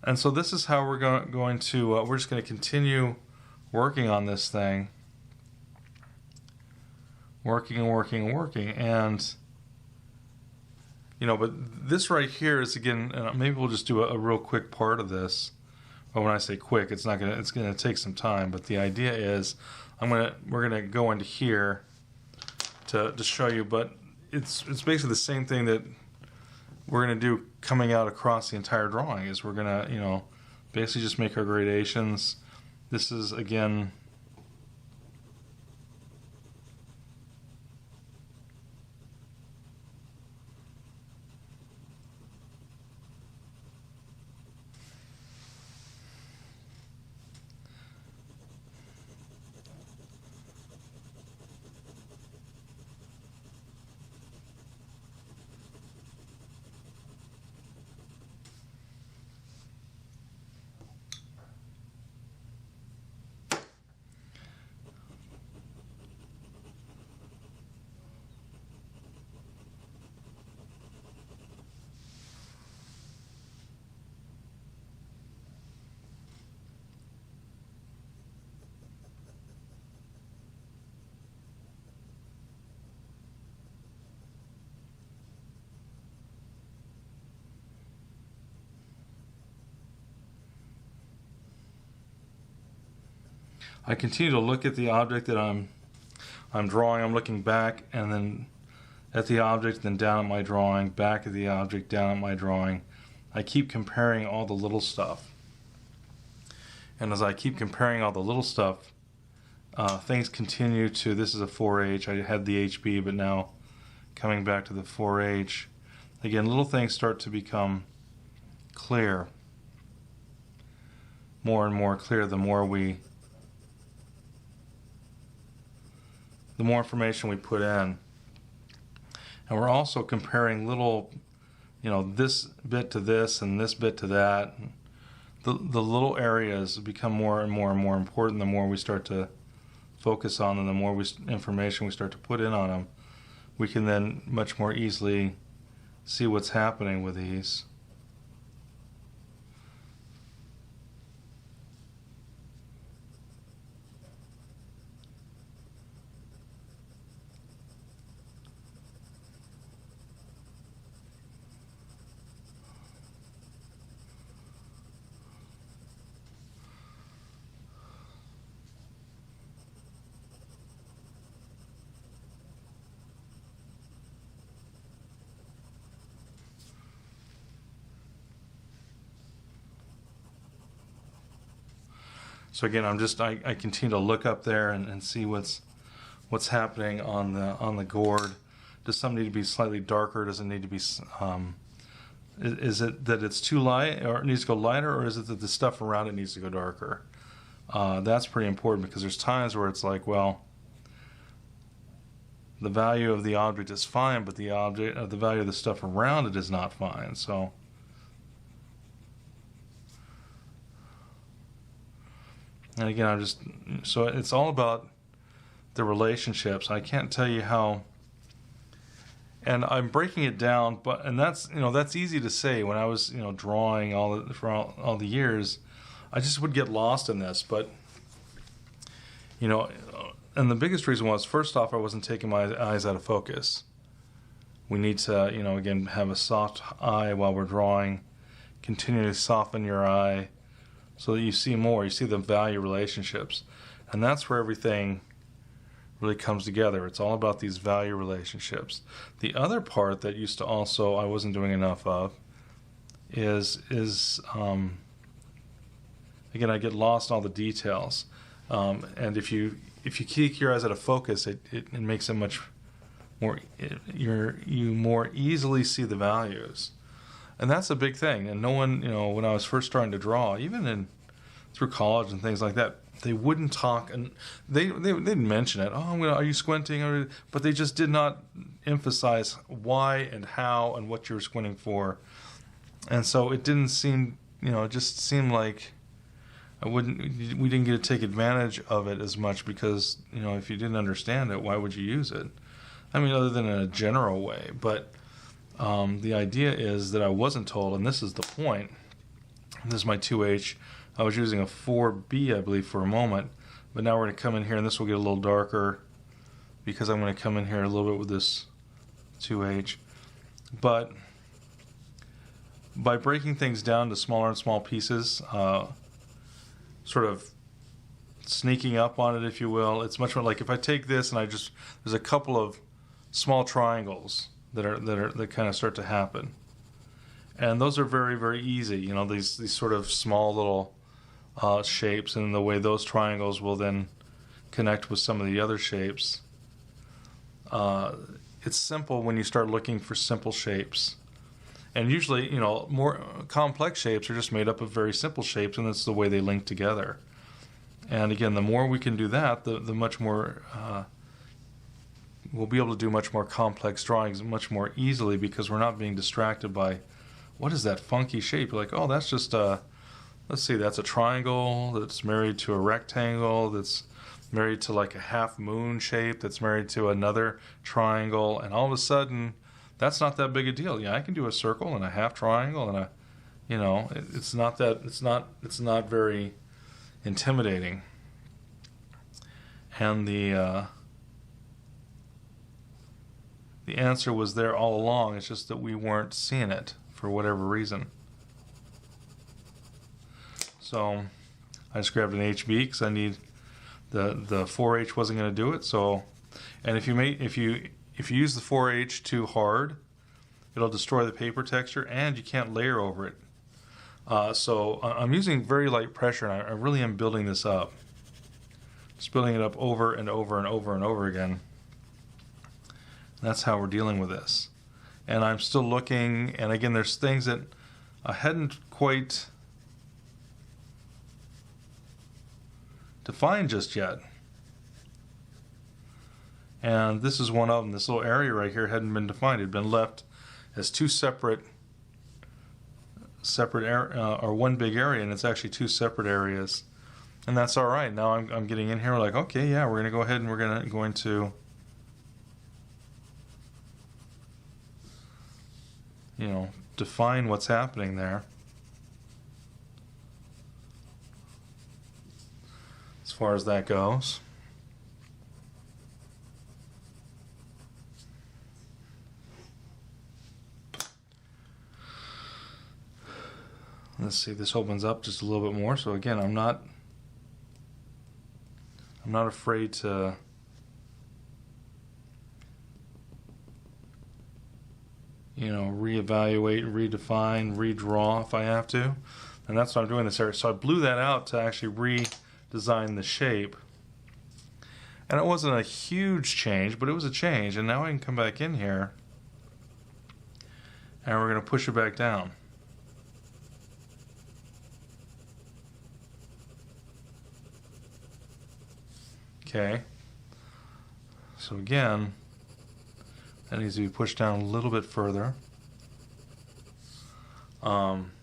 A: And so this is how we're going to, we're just going to continue working on this thing. Working. And, but this right here is, again, maybe we'll just do a real quick part of this. But when I say quick, it's going to take some time. But the idea is, we're going to go into here to show you, but it's basically the same thing that we're going to do coming out across the entire drawing. Is we're going to, basically just make our gradations. This is, again, I continue to look at the object that I'm drawing. I'm looking back and then at the object, then down at my drawing, back at the object, down at my drawing. I keep comparing all the little stuff. And as I keep comparing all the little stuff, things continue to, this is a 4H. I had the HB, but now coming back to the 4H. Again, little things start to become clear. More and more clear the more information we put in. And we're also comparing little, this bit to this and this bit to that. The little areas become more and more and more important the more we start to focus on them, the more information we start to put in on them. We can then much more easily see what's happening with these. So again, I continue to look up there and see what's happening on the gourd. Does some need to be slightly darker? Does it need to be? Is it that it's too light, or it needs to go lighter, or is it that the stuff around it needs to go darker? That's pretty important because there's times where it's like, well, the value of the object is fine, but the value of the stuff around it is not fine. So. And again, so it's all about the relationships. I can't tell you how, and I'm breaking it down, and that's easy to say. When I was drawing for all the years, I just would get lost in this. But and the biggest reason was, first off, I wasn't taking my eyes out of focus. We need to again have a soft eye while we're drawing. Continue to soften your eye, so that you see more, you see the value relationships. And that's where everything really comes together. It's all about these value relationships. The other part that used to also, I wasn't doing enough of, is again, I get lost in all the details. And if you keep your eyes out of focus, it makes it much more, you more easily see the values. And that's a big thing. And no one, when I was first starting to draw, even through college and things like that, they wouldn't talk, and they didn't mention it. Oh, are you squinting? But they just did not emphasize why and how and what you were squinting for. And so it didn't seem, it just seemed like we didn't get to take advantage of it as much because, if you didn't understand it, why would you use it? I mean, other than in a general way, but. The idea is that I wasn't told, and this is the point. This is my 2H. I was using a 4B, I believe, for a moment, but now we're going to come in here, and this will get a little darker because I'm going to come in here a little bit with this 2H. But by breaking things down to smaller and small pieces, sort of sneaking up on it, if you will, it's much more like if I take this and there's a couple of small triangles that kind of start to happen, and those are very, very easy. These sort of small little shapes, and the way those triangles will then connect with some of the other shapes. It's simple when you start looking for simple shapes, and usually more complex shapes are just made up of very simple shapes, and that's the way they link together. And again, the more we can do that, the much more we'll be able to do much more complex drawings much more easily because we're not being distracted by what is that funky shape. You're like, oh, that's just let's see, that's a triangle that's married to a rectangle that's married to like a half moon shape that's married to another triangle, and all of a sudden that's not that big a deal. Yeah, I can do a circle and a half triangle and it's not very intimidating. And the answer was there all along. It's just that we weren't seeing it for whatever reason. So I just grabbed an HB because I need the 4H wasn't going to do it. So, and if you use the 4H too hard, it'll destroy the paper texture, and you can't layer over it. So I'm using very light pressure, and I really am building this up. Just building it up over and over and over and over again. And that's how we're dealing with this. And I'm still looking, and again, there's things that I hadn't quite defined just yet. And this is one of them. This little area right here hadn't been defined. It had been left as two separate or one big area, and it's actually two separate areas. And that's all right. Now I'm getting in here like, okay, yeah, we're going to go ahead and we're going to you know, define what's happening there. As far as that goes. Let's see, this opens up just a little bit more. So again, I'm not afraid to reevaluate, redefine, redraw if I have to. And that's what I'm doing in this area. So I blew that out to actually redesign the shape. And it wasn't a huge change, but it was a change. And now I can come back in here and we're going to push it back down. Okay. So again, that needs to be pushed down a little bit further.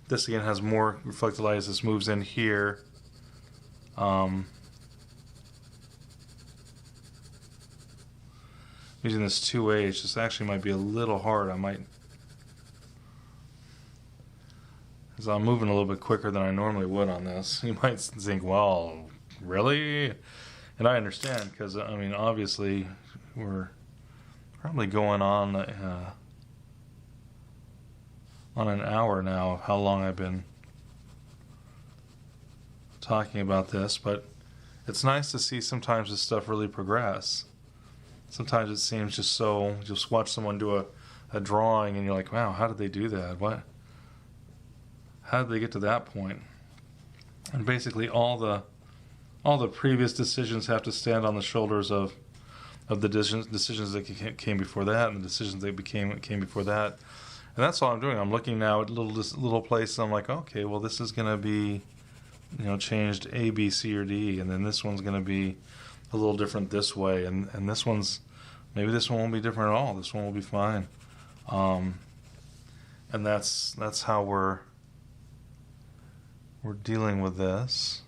A: This again has more reflected light as this moves in here. Using this 2H, this actually might be a little hard. Because I'm moving a little bit quicker than I normally would on this. You might think, well, really? And I understand, because, I mean, obviously, we're probably going on an hour now of how long I've been talking about this, but it's nice to see sometimes this stuff really progress. Sometimes it seems just so, just watch someone do a drawing and you're like, wow, how did they do that? How did they get to that point? And basically all the previous decisions have to stand on the shoulders of the decisions that came before that, and the decisions that came before that. And that's all I'm doing. I'm looking now at little places. I'm like, okay, well, this is going to be, changed A, B, C, or D, and then this one's going to be a little different this way, and this one's, maybe this one won't be different at all. This one will be fine. And that's how we're dealing with this.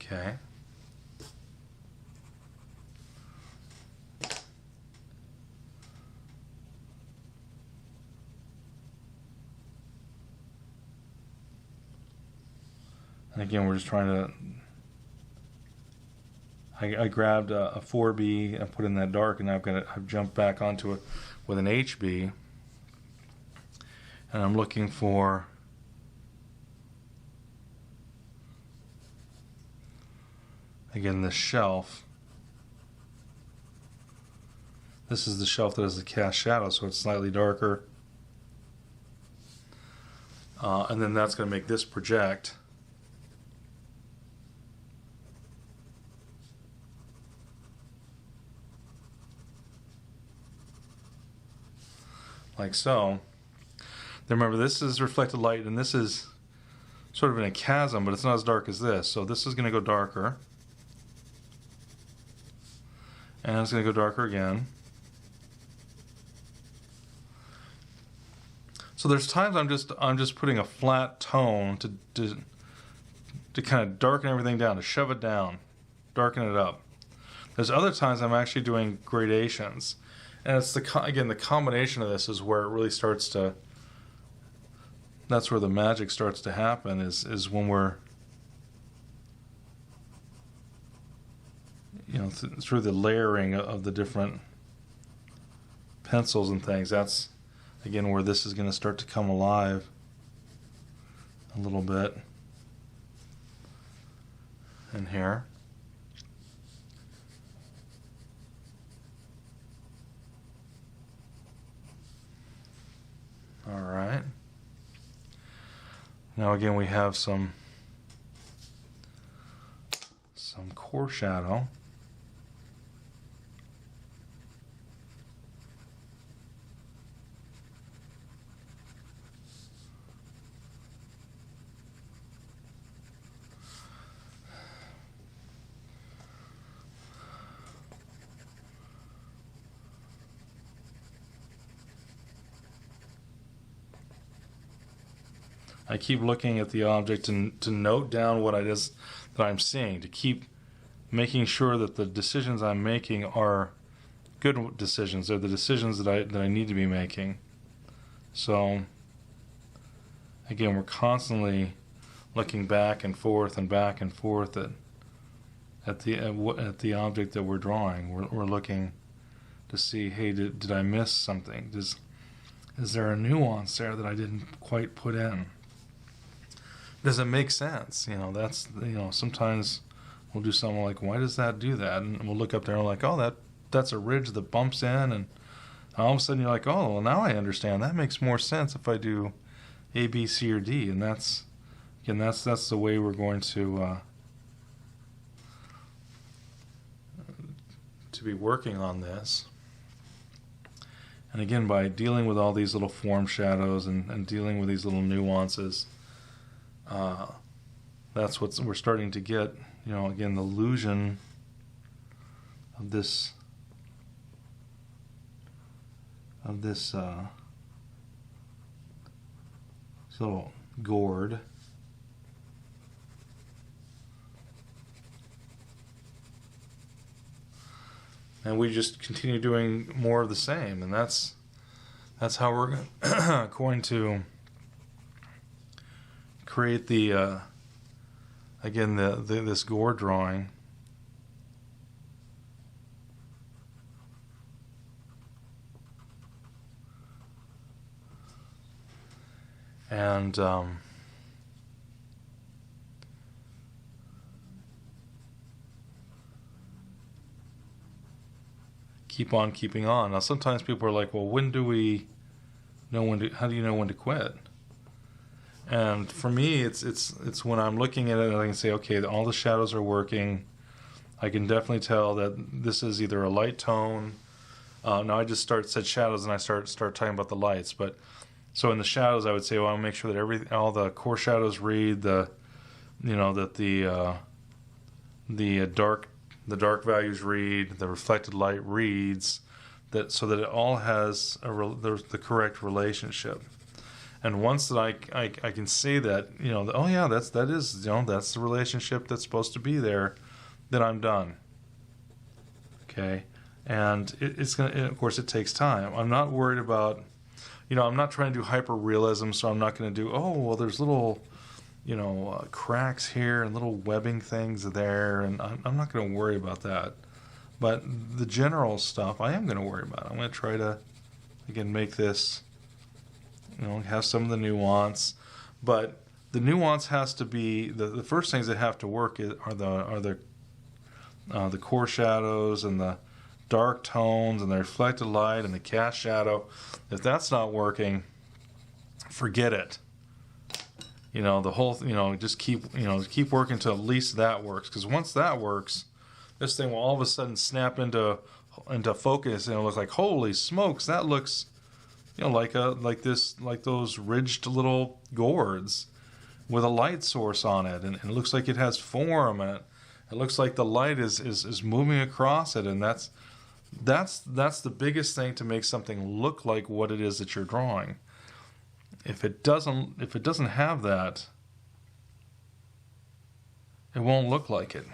A: Okay. And again, we're just trying to, I grabbed a 4B and put in that dark, and now I've jumped back onto it with an HB, and I'm looking for again this shelf. This is the shelf that has the cast shadow, so it's slightly darker. And then that's going to make this project. Like so. Then remember, this is reflected light, and this is sort of in a chasm, but it's not as dark as this. So this is going to go darker. And it's going to go darker again. So there's times I'm just putting a flat tone to kind of darken everything down, to shove it down, darken it up. There's other times I'm actually doing gradations. And it's again, the combination of this is where it really starts to, that's where the magic starts to happen, is when we're, you know, through the layering of the different pencils and things. That's, again, where this is going to start to come alive a little bit in here. All right. Now again, we have some core shadow. I keep looking at the object to note down what it is that I'm seeing, to keep making sure that the decisions I'm making are good decisions. They're the decisions that I need to be making. So again, we're constantly looking back and forth at the object that we're drawing. We're looking to see, hey, did I miss something? Is there a nuance there that I didn't quite put in? Does it make sense? You know, that's, you know, sometimes we'll do something like, why does that do that? And we'll look up there and we're like, oh, that's a ridge that bumps in, and all of a sudden you're like, oh, well, now I understand. That makes more sense if I do A, B, C, or D. And that's, again, that's the way we're going to be working on this. And again, by dealing with all these little form shadows and dealing with these little nuances, that's what we're starting to get, you know, again, the illusion of this little gourd. And we just continue doing more of the same, and that's how we're going to create the again this Gourd drawing. And keep on keeping on. Now sometimes people are like, well, when do we know how do you know when to quit? And for me, it's when I'm looking at it and I can say, okay, all the shadows are working. I can definitely tell that this is either a light tone. Now I just said shadows and I start talking about the lights. But so in the shadows, I would say, well, I'll make sure that all the core shadows read that the dark values read, the reflected light reads, that so that it all has the correct relationship. And once that I can see that, you know, oh yeah, that's the relationship that's supposed to be there, then I'm done. Okay, and of course it takes time. I'm not worried about, you know, I'm not trying to do hyper realism, so I'm not going to do, oh well, there's little, you know, cracks here and little webbing things there, and I'm not going to worry about that. But the general stuff I am going to worry about. I'm going to try to, again, make this, you know, have some of the nuance, but the nuance has to be the first things that have to work are the core shadows and the dark tones and the reflected light and the cast shadow. If that's not working, forget it. You know, the whole, you know, just keep working until at least that works. Because once that works, this thing will all of a sudden snap into focus and it'll look like, holy smokes, that looks, you know, like those ridged little gourds with a light source on it, and it looks like it has form, and it looks like the light is moving across it, and that's the biggest thing to make something look like what it is that you're drawing. If it doesn't have that, it won't look like it.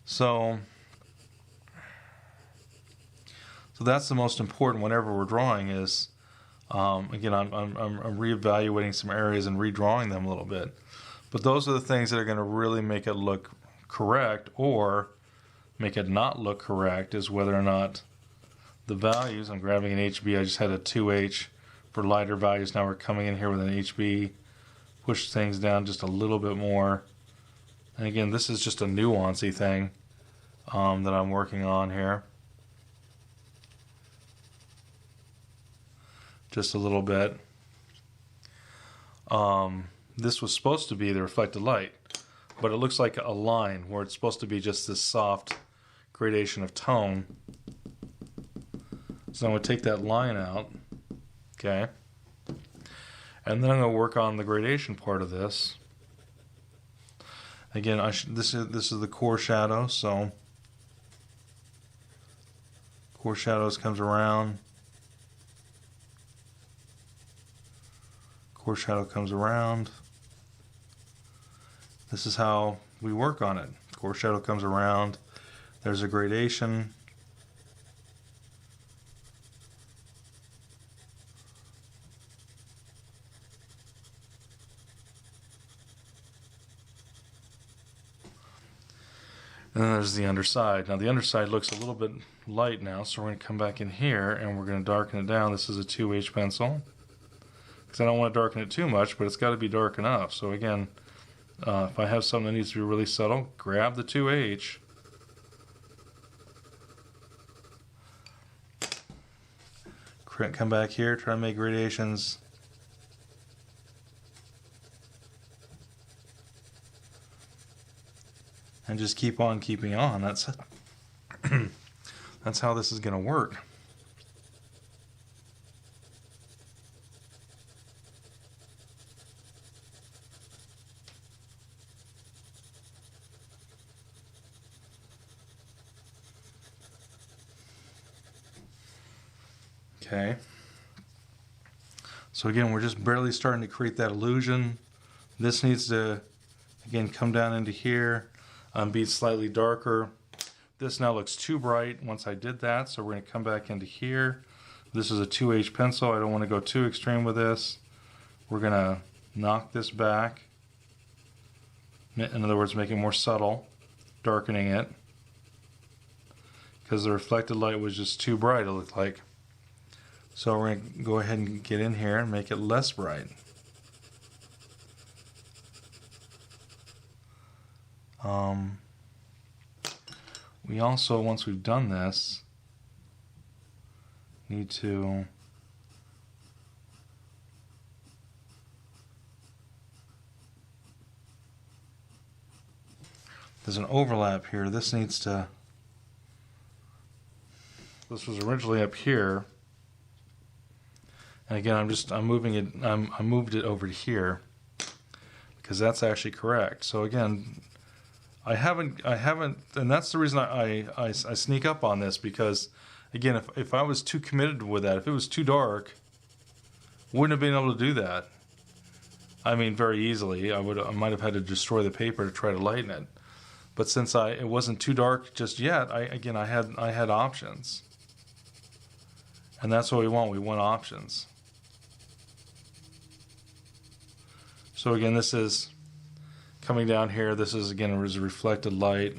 A: So So that's the most important whenever we're drawing is, again, I'm reevaluating some areas and redrawing them a little bit. But those are the things that are going to really make it look correct or make it not look correct, is whether or not the values, I'm grabbing an HB, I just had a 2H for lighter values, now we're coming in here with an HB, push things down just a little bit more. And again, this is just a nuancey thing that I'm working on here. Just a little bit. This was supposed to be the reflected light, but it looks like a line where it's supposed to be just this soft gradation of tone. So I'm going to take that line out, okay, and then I'm going to work on the gradation part of this. Again, this is the core shadow, so core shadows comes around. Core shadow comes around. This is how we work on it. Core shadow comes around. There's a gradation. And then there's the underside. Now the underside looks a little bit light now, so we're going to come back in here and we're going to darken it down. This is a 2H pencil. Because I don't want to darken it too much, but it's got to be dark enough. So again, if I have something that needs to be really subtle, grab the 2H. Come back here, try to make gradations. And just keep on keeping on. That's that's how this is going to work. Okay. So again, we're just barely starting to create that illusion. This needs to, again, come down into here. Be slightly darker. This now looks too bright once I did that, so we're going to come back into here. This is a 2H pencil. I don't want to go too extreme with this. We're going to knock this back. In other words, make it more subtle, darkening it, because the reflected light was just too bright, it looked like. So we're going to go ahead and get in here and make it less bright. We also, once we've done this, need to there's an overlap here. This needs to, this was originally up here, and again I'm moving it, I moved it over to here because that's actually correct. So again, I haven't, and that's the reason I sneak up on this, because again, if I was too committed with that, if it was too dark, wouldn't have been able to do that. I mean, very easily. I might have had to destroy the paper to try to lighten it. But since it wasn't too dark just yet, I had options, and that's what we want. We want options. So again, this is coming down here. This is again a reflected light,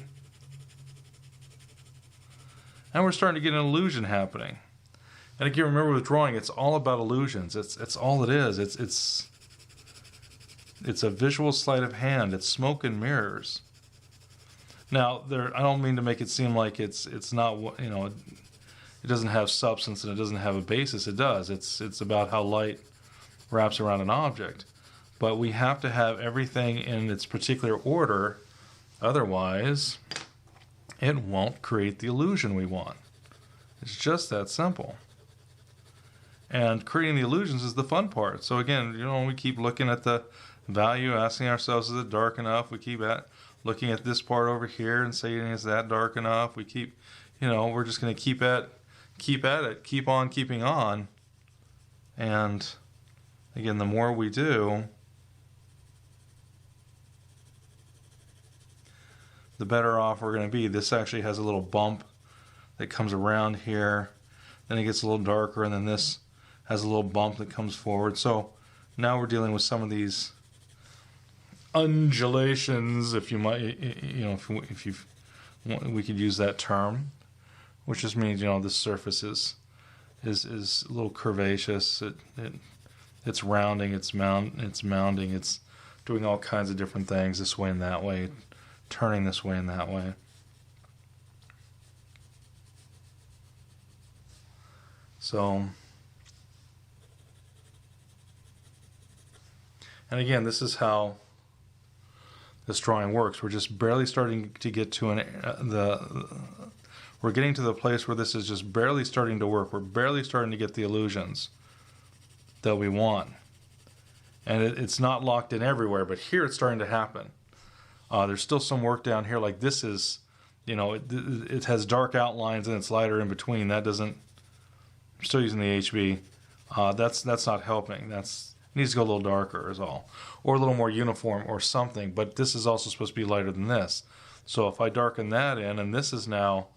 A: and we're starting to get an illusion happening. And again, remember with drawing, it's all about illusions. It's all it is. It's a visual sleight of hand. It's smoke and mirrors. Now, I don't mean to make it seem like it's not, you know, it doesn't have substance and it doesn't have a basis. It does. It's about how light wraps around an object. But we have to have everything in its particular order, otherwise it won't create the illusion we want. It's just that simple. And creating the illusions is the fun part. So again, you know, we keep looking at the value, asking ourselves, is it dark enough? We keep looking at this part over here and saying, is that dark enough? We keep, you know, we're just going to keep at it, keep on keeping on. And again, the more we do, the better off we're going to be. This actually has a little bump that comes around here. then it gets a little darker, and then this has a little bump that comes forward. So now we're dealing with some of these undulations, if you might, if you we could use that term, which just means, this surface is a little curvaceous. It's rounding, it's mounding, it's doing all kinds of different things this way and that way, turning this way and that way. So, and again, this is how this drawing works. We're just barely starting to get to we're getting to the place where this is just barely starting to work. We're barely starting to get the illusions that we want. And it's not locked in everywhere, but here it's starting to happen. There's still some work down here, like this is, it has dark outlines and it's lighter in between. That doesn't, I'm still using the HB. That's not helping. It needs to go a little darker is all. Or a little more uniform or something, but this is also supposed to be lighter than this. So if I darken that in, and this is now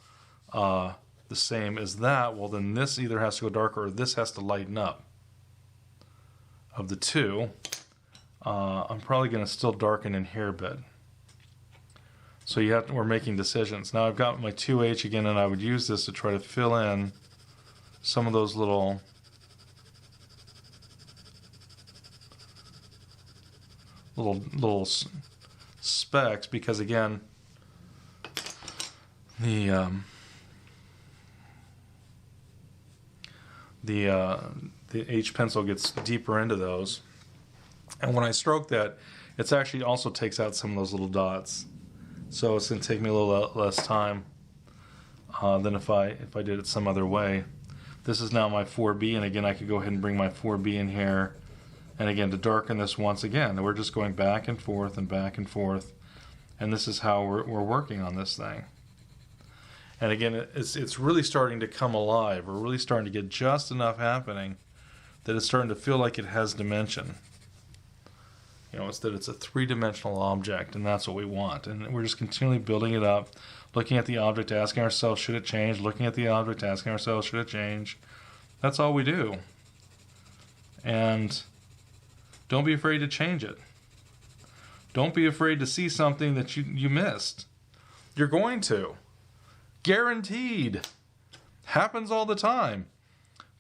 A: the same as that, well then this either has to go darker or this has to lighten up. Of the two, I'm probably going to still darken in here a bit. So we're making decisions. Now I've got my 2H again, and I would use this to try to fill in some of those little specks, because again, the H pencil gets deeper into those, and when I stroke that, it actually also takes out some of those little dots. So it's going to take me a little less time than if I did it some other way. This is now my 4B, and again I could go ahead and bring my 4B in here, and again to darken this once again. We're just going back and forth and back and forth, and this is how we're working on this thing. And again, it's really starting to come alive. We're really starting to get just enough happening that it's starting to feel like it has dimension. It's that it's a three-dimensional object, and that's what we want. And we're just continually building it up, looking at the object, asking ourselves, should it change? Looking at the object, asking ourselves, should it change? That's all we do. And don't be afraid to change it. Don't be afraid to see something that you missed. You're going to. Guaranteed. Happens all the time.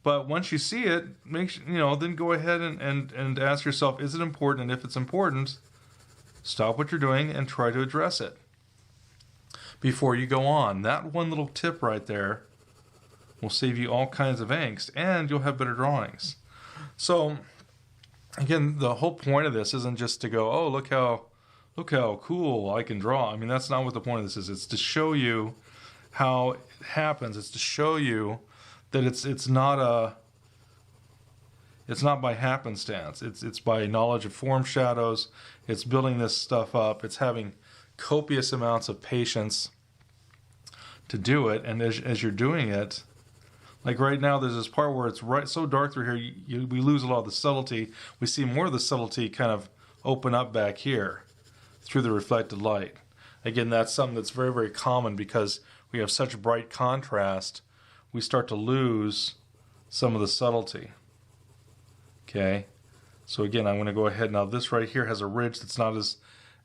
A: But once you see it, then go ahead and ask yourself, is it important? And if it's important, stop what you're doing and try to address it before you go on. That one little tip right there will save you all kinds of angst, and you'll have better drawings. So, again, the whole point of this isn't just to go, oh, look how cool I can draw. I mean, that's not what the point of this is. It's to show you how it happens. It's to show you that it's not by happenstance. It's by knowledge of form shadows. It's building this stuff up. It's having copious amounts of patience to do it. And as you're doing it, like right now, there's this part where it's so dark through here, we lose a lot of the subtlety. We see more of the subtlety kind of open up back here through the reflected light. Again, that's something that's very, very common because we have such bright contrast. We start to lose some of the subtlety. Okay, so again, I'm going to go ahead now. This right here has a ridge that's not as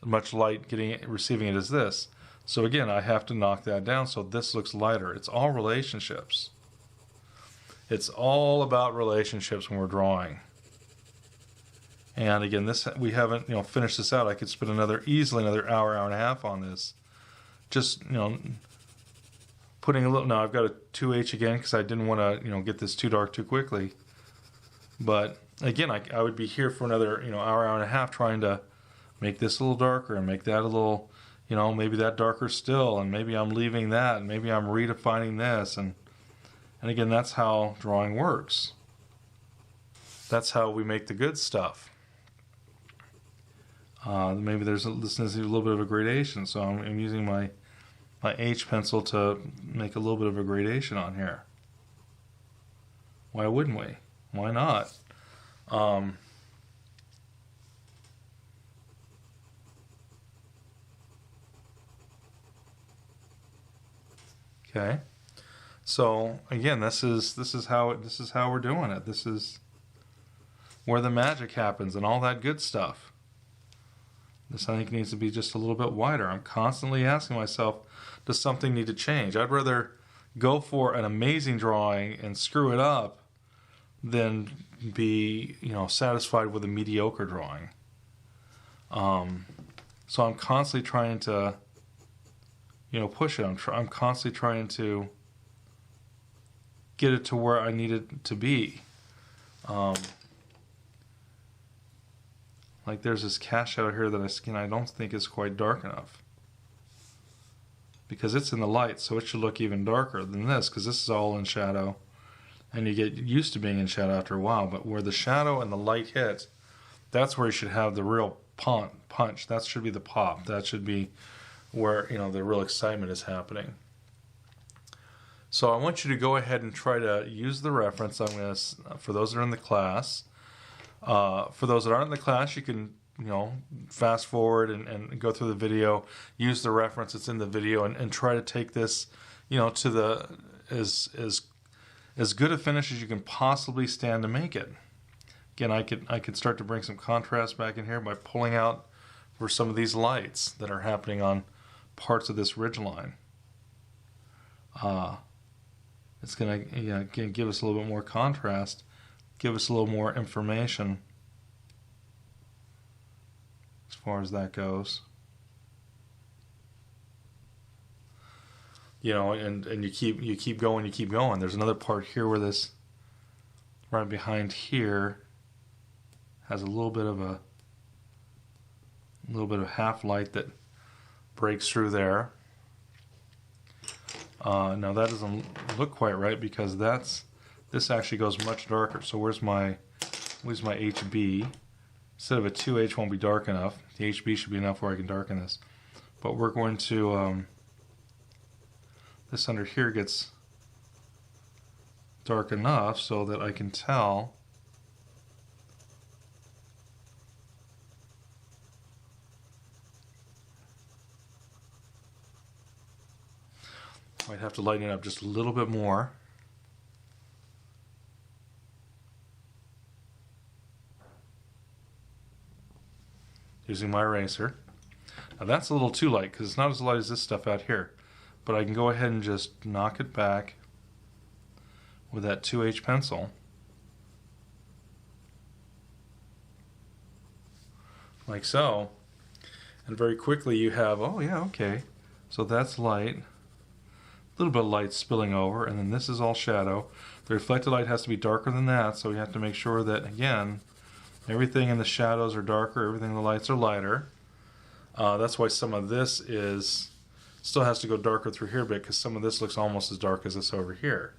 A: much light receiving it as this. So again, I have to knock that down so this looks lighter. It's all relationships. It's all about relationships when we're drawing. And again, we haven't finished this out. I could spend easily another hour and a half on this. Just putting a little. Now I've got a 2H again because I didn't want to get this too dark too quickly. But again, I would be here for another hour and a half trying to make this a little darker and make that a little maybe that darker still, and maybe I'm leaving that, and maybe I'm redefining this, and again, that's how drawing works. That's how we make the good stuff. Maybe this is a little bit of a gradation, so I'm using my H pencil to make a little bit of a gradation on here. Why wouldn't we? Why not? Okay. So again, this is how we're doing it. This is where the magic happens and all that good stuff. This, I think, needs to be just a little bit wider. I'm constantly asking myself, does something need to change? I'd rather go for an amazing drawing and screw it up than be, satisfied with a mediocre drawing. So I'm constantly trying to, push it. I'm constantly trying to get it to where I need it to be. Like there's this cache out here that I don't think is quite dark enough. Because it's in the light, so it should look even darker than this, because this is all in shadow. And you get used to being in shadow after a while, but where the shadow and the light hit, that's where you should have the real punch. That should be the pop. That should be where, the real excitement is happening. So I want you to go ahead and try to use the reference. I'm going to, for those that are in the class, for those that aren't in the class, you can, fast forward and go through the video, use the reference that's in the video, and try to take this, to the as good a finish as you can possibly stand to make it. Again, I could start to bring some contrast back in here by pulling out for some of these lights that are happening on parts of this ridge line. It's going to again give us a little bit more contrast, give us a little more information as far as that goes. And you keep going. There's another part here where this right behind here has a little bit of half light that breaks through there. Now that doesn't look quite right because this actually goes much darker. So where's my HB? Instead of a 2H won't be dark enough. The HB should be enough where I can darken this. But we're going to this under here gets dark enough so that I can tell might have to lighten it up just a little bit more. Using my eraser. Now that's a little too light because it's not as light as this stuff out here. But I can go ahead and just knock it back with that 2H pencil. Like so. And very quickly you have, oh yeah, okay. So that's light. A little bit of light spilling over, and then this is all shadow. The reflected light has to be darker than that, so we have to make sure that, again, everything in the shadows are darker, everything in the lights are lighter. That's why some of this still has to go darker through here a bit, because some of this looks almost as dark as this over here.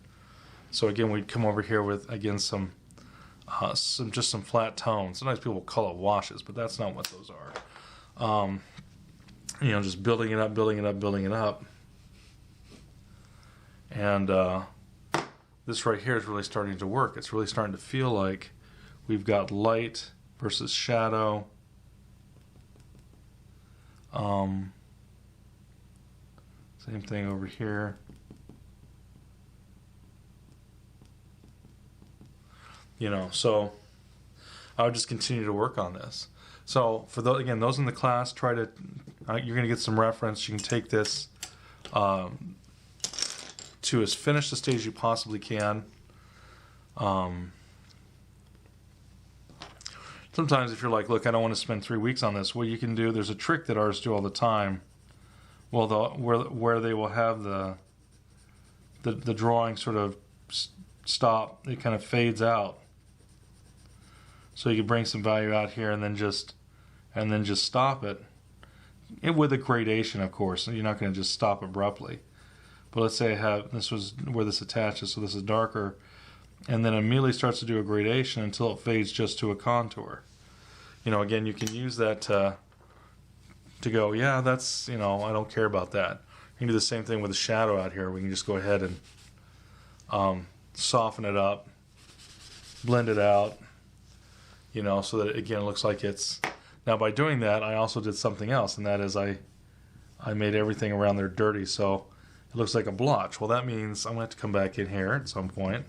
A: So again, we'd come over here with, again, some flat tones. Sometimes people call it washes, but that's not what those are. Just building it up, building it up, building it up. And this right here is really starting to work. It's really starting to feel like we've got light versus shadow. Same thing over here. So I would just continue to work on this. So for those, again, those in the class, try to, you're going to get some reference. You can take this to as finished a stage as you possibly can. Sometimes if you're like, look, I don't want to spend 3 weeks on this, what you can do, there's a trick that artists do all the time. Well, where they will have the drawing sort of stop, it kind of fades out. So you can bring some value out here and then just stop it. With a gradation, of course. You're not going to just stop abruptly. But let's say I have, this was where this attaches, so this is darker, and then immediately starts to do a gradation until it fades just to a contour. Again, you can use that to go, yeah, that's, I don't care about that. You can do the same thing with the shadow out here. We can just go ahead and soften it up, blend it out, so that, again, it looks like it's... Now, by doing that, I also did something else, and that is I made everything around there dirty, so it looks like a blotch. Well, that means I'm going to have to come back in here at some point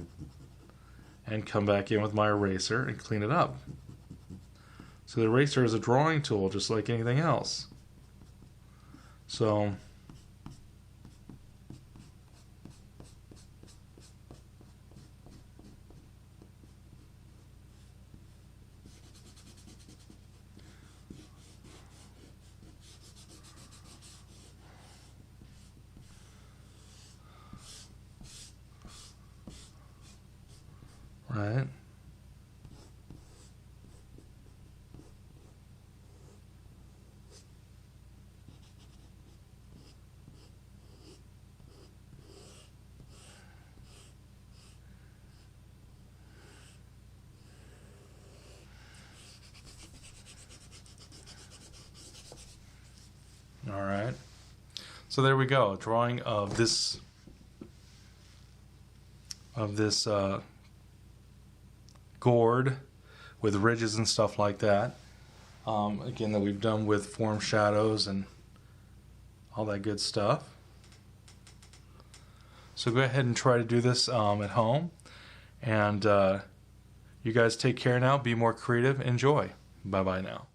A: and come back in with my eraser and clean it up. So the eraser is a drawing tool just like anything else. So right. All right. So there we go. A drawing of this gourd with ridges and stuff like that. Again, that we've done with form shadows and all that good stuff. So go ahead and try to do this at home. And you guys take care now. Be more creative. Enjoy. Bye-bye now.